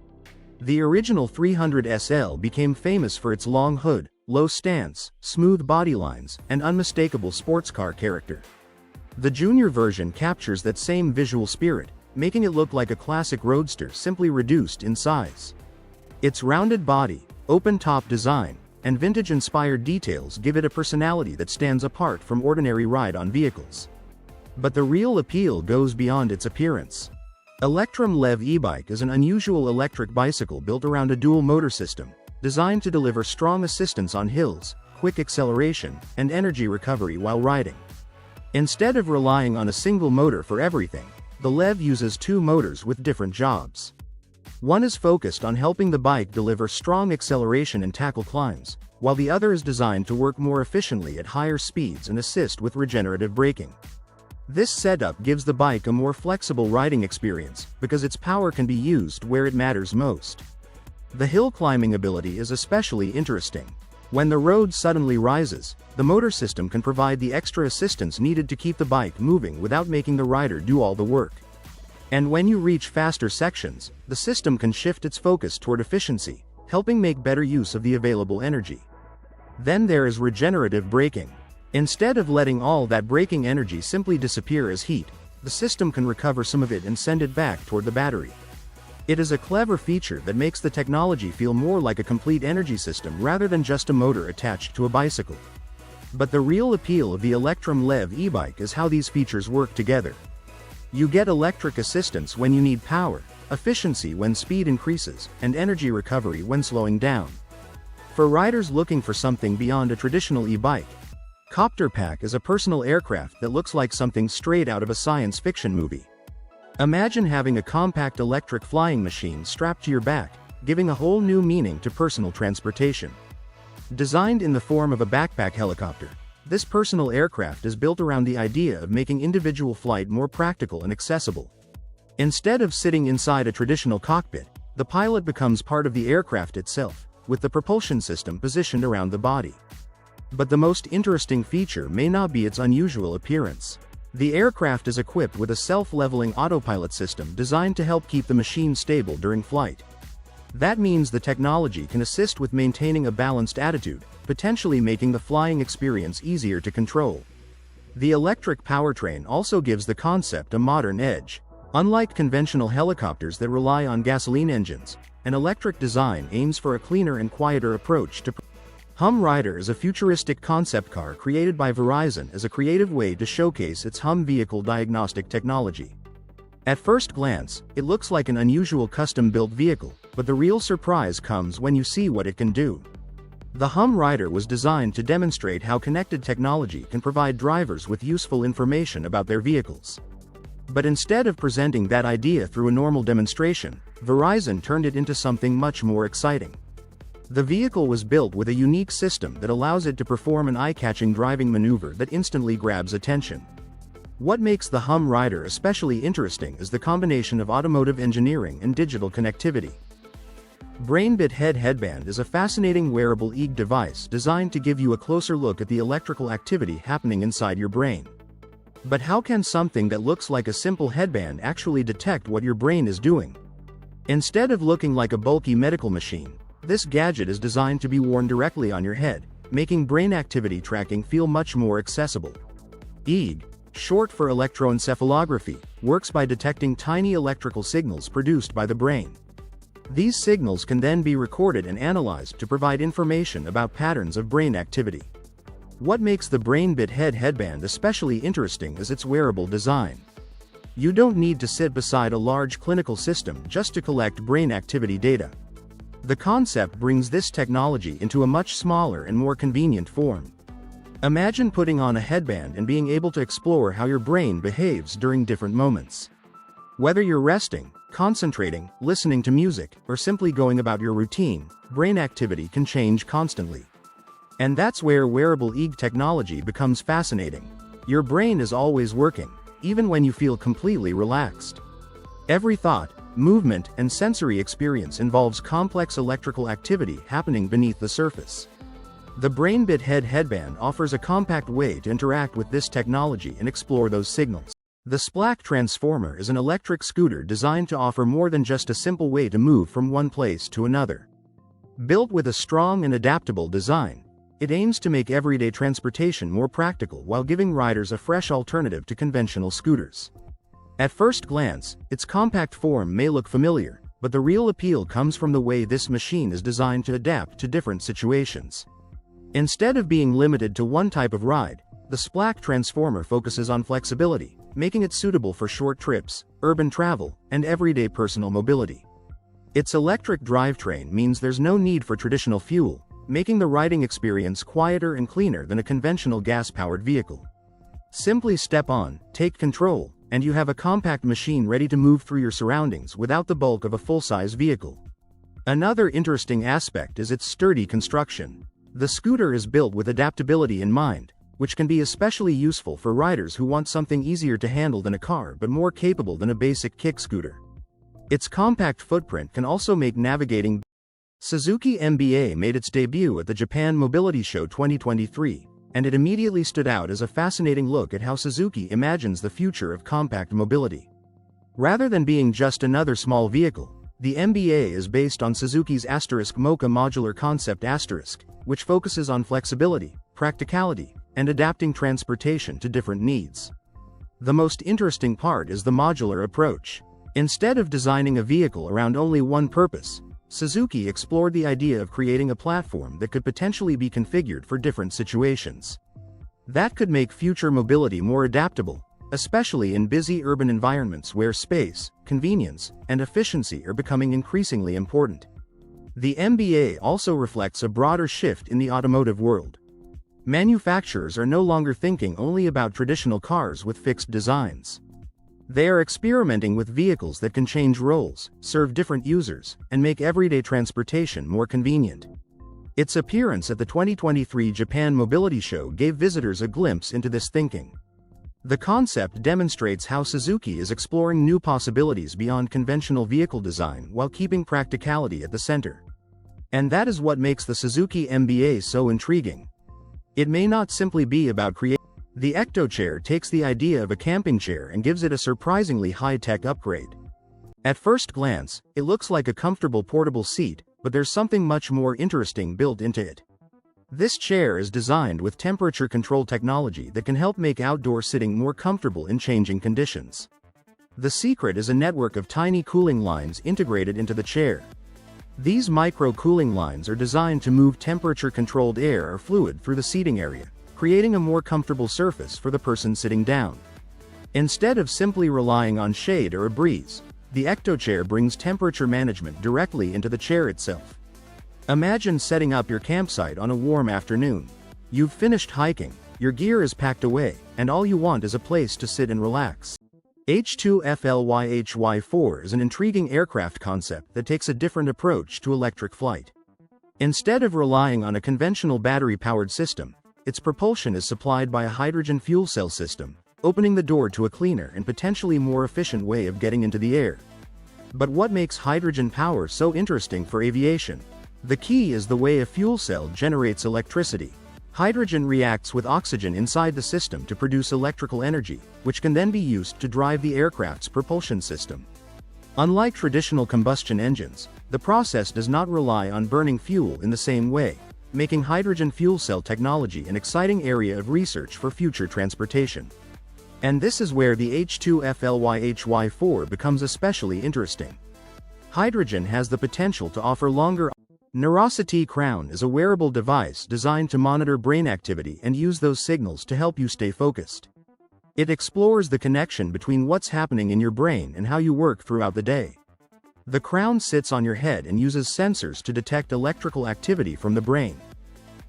The original 300 SL became famous for its long hood, low stance, smooth body lines, and unmistakable sports car character. The junior version captures that same visual spirit, making it look like a classic roadster simply reduced in size. Its rounded body, open-top design, and vintage-inspired details give it a personality that stands apart from ordinary ride-on vehicles. But the real appeal goes beyond its appearance. Electrum Lev e-bike is an unusual electric bicycle built around a dual motor system, designed to deliver strong assistance on hills, quick acceleration, and energy recovery while riding. Instead of relying on a single motor for everything, the Lev uses two motors with different jobs. One is focused on helping the bike deliver strong acceleration and tackle climbs, while the other is designed to work more efficiently at higher speeds and assist with regenerative braking. This setup gives the bike a more flexible riding experience, because its power can be used where it matters most. The hill climbing ability is especially interesting. When the road suddenly rises, the motor system can provide the extra assistance needed to keep the bike moving without making the rider do all the work. And when you reach faster sections, the system can shift its focus toward efficiency, helping make better use of the available energy. Then there is regenerative braking. Instead of letting all that braking energy simply disappear as heat, the system can recover some of it and send it back toward the battery. It is a clever feature that makes the technology feel more like a complete energy system rather than just a motor attached to a bicycle. But the real appeal of the Electrum Lev e-bike is how these features work together. You get electric assistance when you need power, efficiency when speed increases, and energy recovery when slowing down. For riders looking for something beyond a traditional e-bike, Copter Pack is a personal aircraft that looks like something straight out of a science fiction movie. Imagine having a compact electric flying machine strapped to your back, giving a whole new meaning to personal transportation. Designed in the form of a backpack helicopter, this personal aircraft is built around the idea of making individual flight more practical and accessible. Instead of sitting inside a traditional cockpit, the pilot becomes part of the aircraft itself, with the propulsion system positioned around the body. But the most interesting feature may not be its unusual appearance. The aircraft is equipped with a self-leveling autopilot system designed to help keep the machine stable during flight. That means the technology can assist with maintaining a balanced attitude, potentially making the flying experience easier to control. The electric powertrain also gives the concept a modern edge. Unlike conventional helicopters that rely on gasoline engines, an electric design aims for a cleaner and quieter approach to Hum Rider is a futuristic concept car created by Verizon as a creative way to showcase its Hum vehicle diagnostic technology. At first glance, it looks like an unusual custom-built vehicle, but the real surprise comes when you see what it can do. The Hum Rider was designed to demonstrate how connected technology can provide drivers with useful information about their vehicles. But instead of presenting that idea through a normal demonstration, Verizon turned it into something much more exciting. The vehicle was built with a unique system that allows it to perform an eye-catching driving maneuver that instantly grabs attention. What makes the Hum Rider especially interesting is the combination of automotive engineering and digital connectivity. BrainBit Headband is a fascinating wearable EEG device designed to give you a closer look at the electrical activity happening inside your brain. But how can something that looks like a simple headband actually detect what your brain is doing? Instead of looking like a bulky medical machine, this gadget is designed to be worn directly on your head, making brain activity tracking feel much more accessible. EEG, short for electroencephalography, works by detecting tiny electrical signals produced by the brain. These signals can then be recorded and analyzed to provide information about patterns of brain activity. What makes the BrainBit headband especially interesting is its wearable design. You don't need to sit beside a large clinical system just to collect brain activity data. The concept brings this technology into a much smaller and more convenient form. Imagine putting on a headband and being able to explore how your brain behaves during different moments. Whether you're resting, concentrating, listening to music, or simply going about your routine, brain activity can change constantly. And that's where wearable EEG technology becomes fascinating. Your brain is always working, even when you feel completely relaxed. Every thought, movement, and sensory experience involves complex electrical activity happening beneath the surface. The BrainBit headband offers a compact way to interact with this technology and explore those signals. The Splack Transformer is an electric scooter designed to offer more than just a simple way to move from one place to another. Built with a strong and adaptable design, it aims to make everyday transportation more practical while giving riders a fresh alternative to conventional scooters. At first glance, its compact form may look familiar, but the real appeal comes from the way this machine is designed to adapt to different situations. Instead of being limited to one type of ride, the Splack Transformer focuses on flexibility, making it suitable for short trips, urban travel, and everyday personal mobility. Its electric drivetrain means there's no need for traditional fuel, making the riding experience quieter and cleaner than a conventional gas-powered vehicle. Simply step on, take control, and you have a compact machine ready to move through your surroundings without the bulk of a full-size vehicle. Another interesting aspect is its sturdy construction. The scooter is built with adaptability in mind, which can be especially useful for riders who want something easier to handle than a car but more capable than a basic kick scooter. Its compact footprint can also make navigating. Suzuki MBA made its debut at the Japan Mobility Show 2023, and it immediately stood out as a fascinating look at how Suzuki imagines the future of compact mobility. Rather than being just another small vehicle, the MBA is based on Suzuki's Mocha modular concept which focuses on flexibility, practicality, and adapting transportation to different needs. The most interesting part is the modular approach. Instead of designing a vehicle around only one purpose, Suzuki explored the idea of creating a platform that could potentially be configured for different situations. That could make future mobility more adaptable, especially in busy urban environments where space, convenience, and efficiency are becoming increasingly important. The MBA also reflects a broader shift in the automotive world. Manufacturers are no longer thinking only about traditional cars with fixed designs. They are experimenting with vehicles that can change roles, serve different users, and make everyday transportation more convenient. Its appearance at the 2023 Japan Mobility Show gave visitors a glimpse into this thinking. The concept demonstrates how Suzuki is exploring new possibilities beyond conventional vehicle design while keeping practicality at the center. And that is what makes the Suzuki MBA so intriguing. It may not simply be about creating. The Ecto chair takes the idea of a camping chair and gives it a surprisingly high-tech upgrade. At first glance, it looks like a comfortable portable seat, but there's something much more interesting built into it. This chair is designed with temperature control technology that can help make outdoor sitting more comfortable in changing conditions. The secret is a network of tiny cooling lines integrated into the chair. These micro cooling lines are designed to move temperature-controlled air or fluid through the seating area, creating a more comfortable surface for the person sitting down. Instead of simply relying on shade or a breeze, the Ecto chair brings temperature management directly into the chair itself. Imagine setting up your campsite on a warm afternoon. You've finished hiking, your gear is packed away, and all you want is a place to sit and relax. H2FLYHY4 is an intriguing aircraft concept that takes a different approach to electric flight. Instead of relying on a conventional battery-powered system, its propulsion is supplied by a hydrogen fuel cell system, opening the door to a cleaner and potentially more efficient way of getting into the air. But what makes hydrogen power so interesting for aviation? The key is the way a fuel cell generates electricity. Hydrogen reacts with oxygen inside the system to produce electrical energy, which can then be used to drive the aircraft's propulsion system. Unlike traditional combustion engines, the process does not rely on burning fuel in the same way, making hydrogen fuel cell technology an exciting area of research for future transportation. And this is where the H2FLYHY4 becomes especially interesting. Hydrogen has the potential to offer longer. Neurosity Crown is a wearable device designed to monitor brain activity and use those signals to help you stay focused. It explores the connection between what's happening in your brain and how you work throughout the day. The crown sits on your head and uses sensors to detect electrical activity from the brain.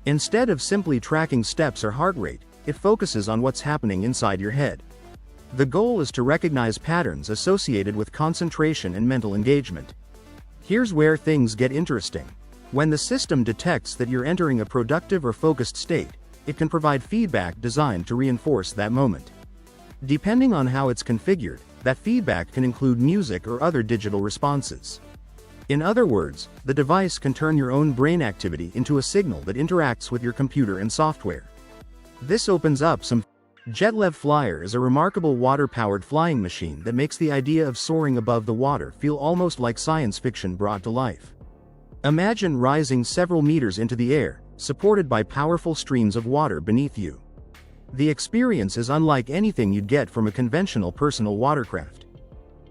Instead of simply tracking steps or heart rate, it focuses on what's happening inside your head. The goal is to recognize patterns associated with concentration and mental engagement. Here's where things get interesting. When the system detects that you're entering a productive or focused state, it can provide feedback designed to reinforce that moment. Depending on how it's configured, that feedback can include music or other digital responses. In other words, the device can turn your own brain activity into a signal that interacts with your computer and software. This opens up some. Jetlev Flyer is a remarkable water-powered flying machine that makes the idea of soaring above the water feel almost like science fiction brought to life. Imagine rising several meters into the air, supported by powerful streams of water beneath you. The experience is unlike anything you'd get from a conventional personal watercraft.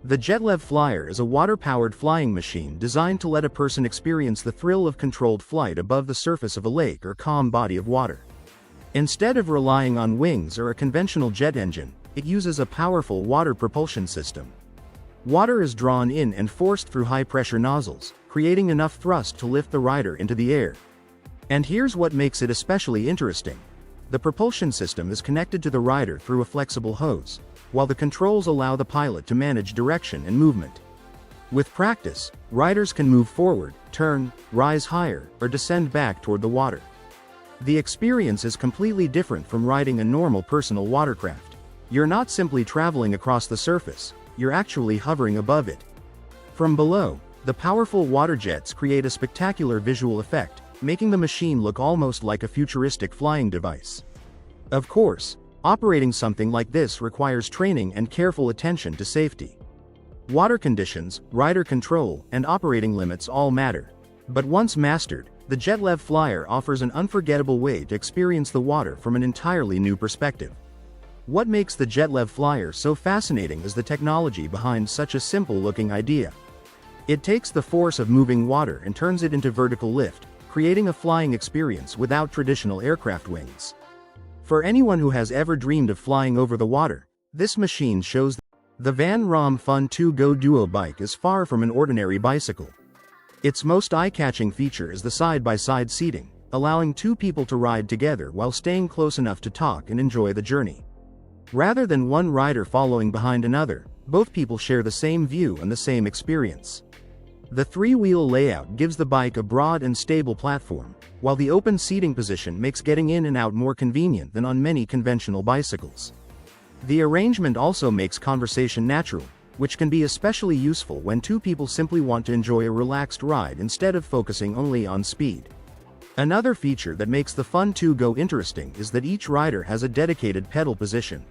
The Jetlev Flyer is a water-powered flying machine designed to let a person experience the thrill of controlled flight above the surface of a lake or calm body of water. Instead of relying on wings or a conventional jet engine, it uses a powerful water propulsion system. Water is drawn in and forced through high-pressure nozzles, creating enough thrust to lift the rider into the air. And here's what makes it especially interesting. The propulsion system is connected to the rider through a flexible hose, while the controls allow the pilot to manage direction and movement. With practice, riders can move forward, turn, rise higher, or descend back toward the water. The experience is completely different from riding a normal personal watercraft. You're not simply traveling across the surface, you're actually hovering above it. From below, the powerful water jets create a spectacular visual effect, making the machine look almost like a futuristic flying device. Of course, operating something like this requires training and careful attention to safety. Water conditions, rider control, and operating limits all matter. But once mastered, the Jetlev Flyer offers an unforgettable way to experience the water from an entirely new perspective. What makes the Jetlev Flyer so fascinating is the technology behind such a simple-looking idea. It takes the force of moving water and turns it into vertical lift, creating a flying experience without traditional aircraft wings. For anyone who has ever dreamed of flying over the water, this machine shows. The Van Rom Fun 2 Go Duo bike is far from an ordinary bicycle. Its most eye-catching feature is the side-by-side seating, allowing two people to ride together while staying close enough to talk and enjoy the journey. Rather than one rider following behind another, both people share the same view and the same experience. The three-wheel layout gives the bike a broad and stable platform, while the open seating position makes getting in and out more convenient than on many conventional bicycles. The arrangement also makes conversation natural, which can be especially useful when two people simply want to enjoy a relaxed ride instead of focusing only on speed. Another feature that makes the Fun2Go interesting is that each rider has a dedicated pedal position.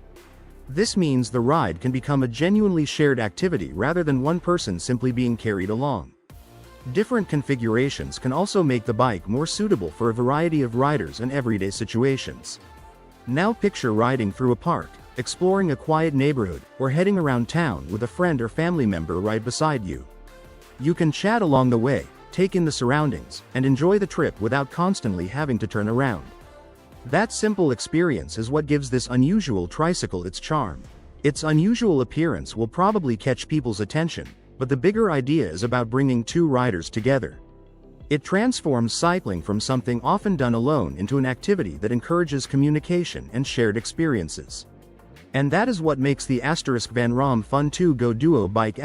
This means the ride can become a genuinely shared activity rather than one person simply being carried along. Different configurations can also make the bike more suitable for a variety of riders and everyday situations. Now picture riding through a park, exploring a quiet neighborhood, or heading around town with a friend or family member right beside you. You can chat along the way, take in the surroundings, and enjoy the trip without constantly having to turn around. That simple experience is what gives this unusual tricycle its charm. Its unusual appearance will probably catch people's attention, but the bigger idea is about bringing two riders together. It transforms cycling from something often done alone into an activity that encourages communication and shared experiences. And that is what makes the Van Rom Fun2Go Duo bike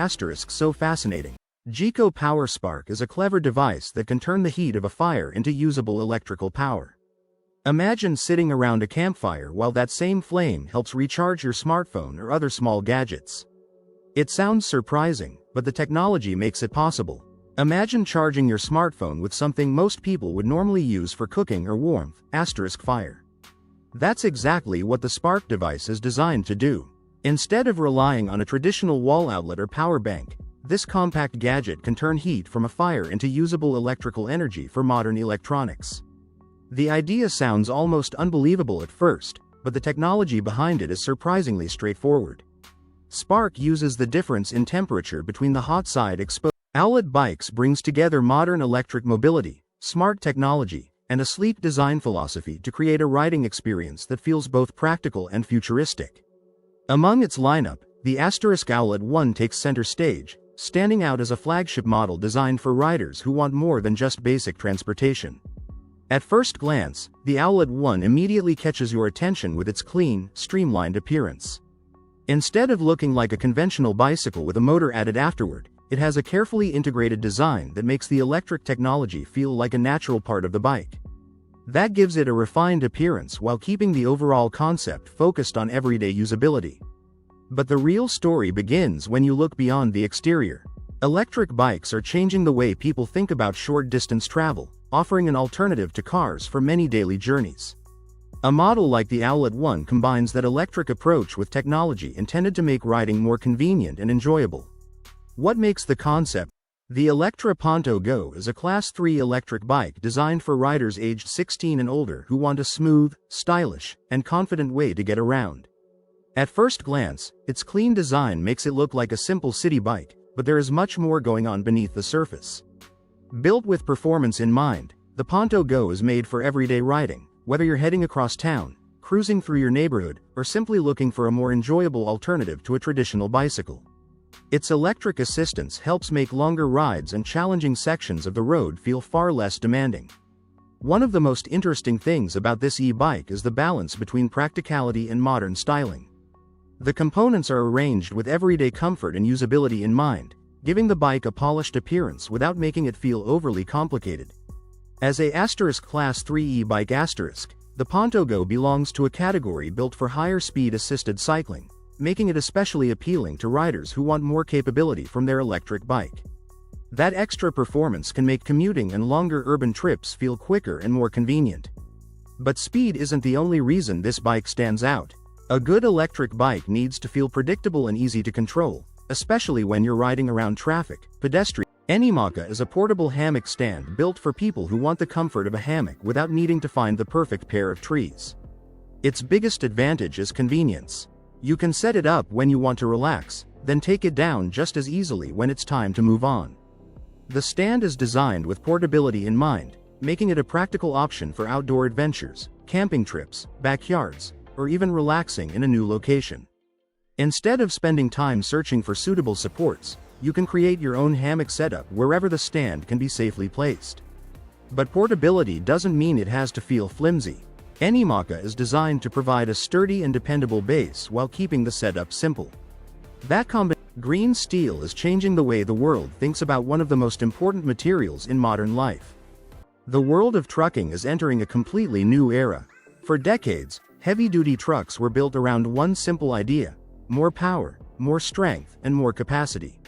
so fascinating. Geco Power Spark is a clever device that can turn the heat of a fire into usable electrical power. Imagine sitting around a campfire while that same flame helps recharge your smartphone or other small gadgets. It sounds surprising, but the technology makes it possible. Imagine charging your smartphone with something most people would normally use for cooking or warmth, fire. That's exactly what the Spark device is designed to do. Instead of relying on a traditional wall outlet or power bank, this compact gadget can turn heat from a fire into usable electrical energy for modern electronics. The idea sounds almost unbelievable at first, but the technology behind it is surprisingly straightforward. Spark uses the difference in temperature between the hot side exposed. Owlet Bikes brings together modern electric mobility, smart technology, and a sleek design philosophy to create a riding experience that feels both practical and futuristic. Among its lineup, the Owlet 1 takes center stage, standing out as a flagship model designed for riders who want more than just basic transportation. At first glance, the Owlet 1 immediately catches your attention with its clean, streamlined appearance. Instead of looking like a conventional bicycle with a motor added afterward, it has a carefully integrated design that makes the electric technology feel like a natural part of the bike. That gives it a refined appearance while keeping the overall concept focused on everyday usability. But the real story begins when you look beyond the exterior. Electric bikes are changing the way people think about short-distance travel, offering an alternative to cars for many daily journeys. A model like the Owlet 1 combines that electric approach with technology intended to make riding more convenient and enjoyable. What makes the concept? The Electra Ponto Go is a Class 3 electric bike designed for riders aged 16 and older who want a smooth, stylish, and confident way to get around. At first glance, its clean design makes it look like a simple city bike, but there is much more going on beneath the surface. Built with performance in mind, the Ponto Go is made for everyday riding, whether you're heading across town, cruising through your neighborhood, or simply looking for a more enjoyable alternative to a traditional bicycle. Its electric assistance helps make longer rides and challenging sections of the road feel far less demanding. One of the most interesting things about this e-bike is the balance between practicality and modern styling. The components are arranged with everyday comfort and usability in mind, giving the bike a polished appearance without making it feel overly complicated. As a Class 3 e-bike the Ponto Go belongs to a category built for higher speed assisted cycling, making it especially appealing to riders who want more capability from their electric bike. That extra performance can make commuting and longer urban trips feel quicker and more convenient. But speed isn't the only reason this bike stands out. A good electric bike needs to feel predictable and easy to control, especially when you're riding around traffic, pedestrians. Enimaka is a portable hammock stand built for people who want the comfort of a hammock without needing to find the perfect pair of trees. Its biggest advantage is convenience. You can set it up when you want to relax, then take it down just as easily when it's time to move on. The stand is designed with portability in mind, making it a practical option for outdoor adventures, camping trips, backyards, or even relaxing in a new location. Instead of spending time searching for suitable supports, you can create your own hammock setup wherever the stand can be safely placed. But portability doesn't mean it has to feel flimsy. Anymaca is designed to provide a sturdy and dependable base while keeping the setup simple. Green steel is changing the way the world thinks about one of the most important materials in modern life. The world of trucking is entering a completely new era. For decades, heavy-duty trucks were built around one simple idea: more power, more strength, and more capacity.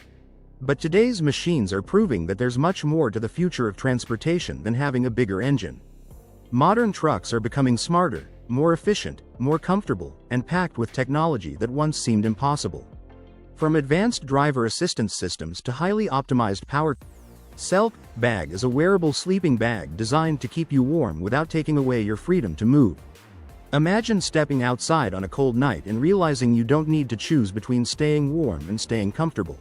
But today's machines are proving that there's much more to the future of transportation than having a bigger engine. Modern trucks are becoming smarter, more efficient, more comfortable, and packed with technology that once seemed impossible. From advanced driver assistance systems to highly optimized power. Selk Bag is a wearable sleeping bag designed to keep you warm without taking away your freedom to move. Imagine stepping outside on a cold night and realizing you don't need to choose between staying warm and staying comfortable.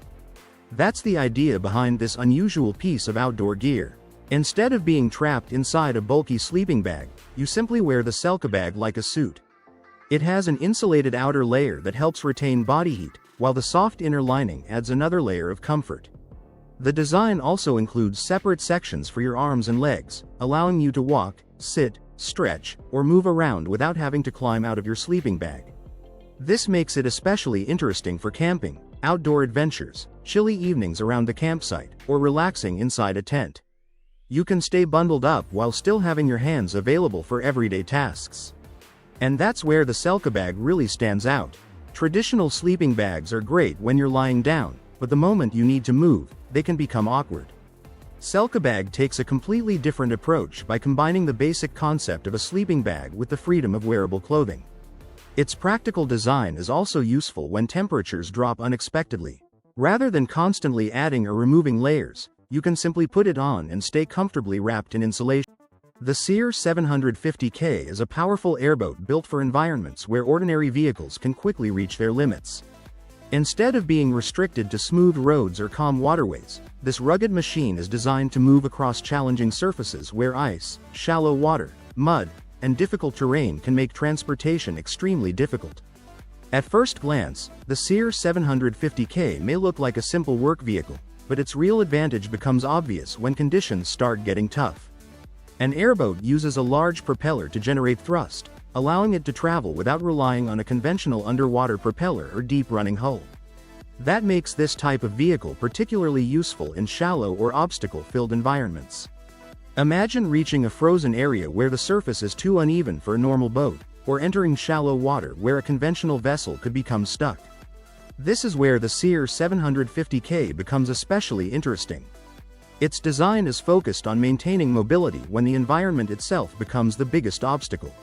That's the idea behind this unusual piece of outdoor gear. Instead of being trapped inside a bulky sleeping bag, you simply wear the Selka bag like a suit. It has an insulated outer layer that helps retain body heat, while the soft inner lining adds another layer of comfort. The design also includes separate sections for your arms and legs, allowing you to walk, sit, stretch, or move around without having to climb out of your sleeping bag. This makes it especially interesting for camping, outdoor adventures, chilly evenings around the campsite, or relaxing inside a tent. You can stay bundled up while still having your hands available for everyday tasks. And that's where the Selka bag really stands out. Traditional sleeping bags are great when you're lying down, but the moment you need to move, they can become awkward. Selka bag takes a completely different approach by combining the basic concept of a sleeping bag with the freedom of wearable clothing. Its practical design is also useful when temperatures drop unexpectedly. Rather than constantly adding or removing layers, you can simply put it on and stay comfortably wrapped in insulation. The Sear 750K is a powerful airboat built for environments where ordinary vehicles can quickly reach their limits. Instead of being restricted to smooth roads or calm waterways, this rugged machine is designed to move across challenging surfaces where ice, shallow water, mud, and difficult terrain can make transportation extremely difficult. At first glance, the Sear 750K may look like a simple work vehicle, but its real advantage becomes obvious when conditions start getting tough. An airboat uses a large propeller to generate thrust, allowing it to travel without relying on a conventional underwater propeller or deep-running hull. That makes this type of vehicle particularly useful in shallow or obstacle-filled environments. Imagine reaching a frozen area where the surface is too uneven for a normal boat, or entering shallow water where a conventional vessel could become stuck. This is where the Sear 750K becomes especially interesting. Its design is focused on maintaining mobility when the environment itself becomes the biggest obstacle.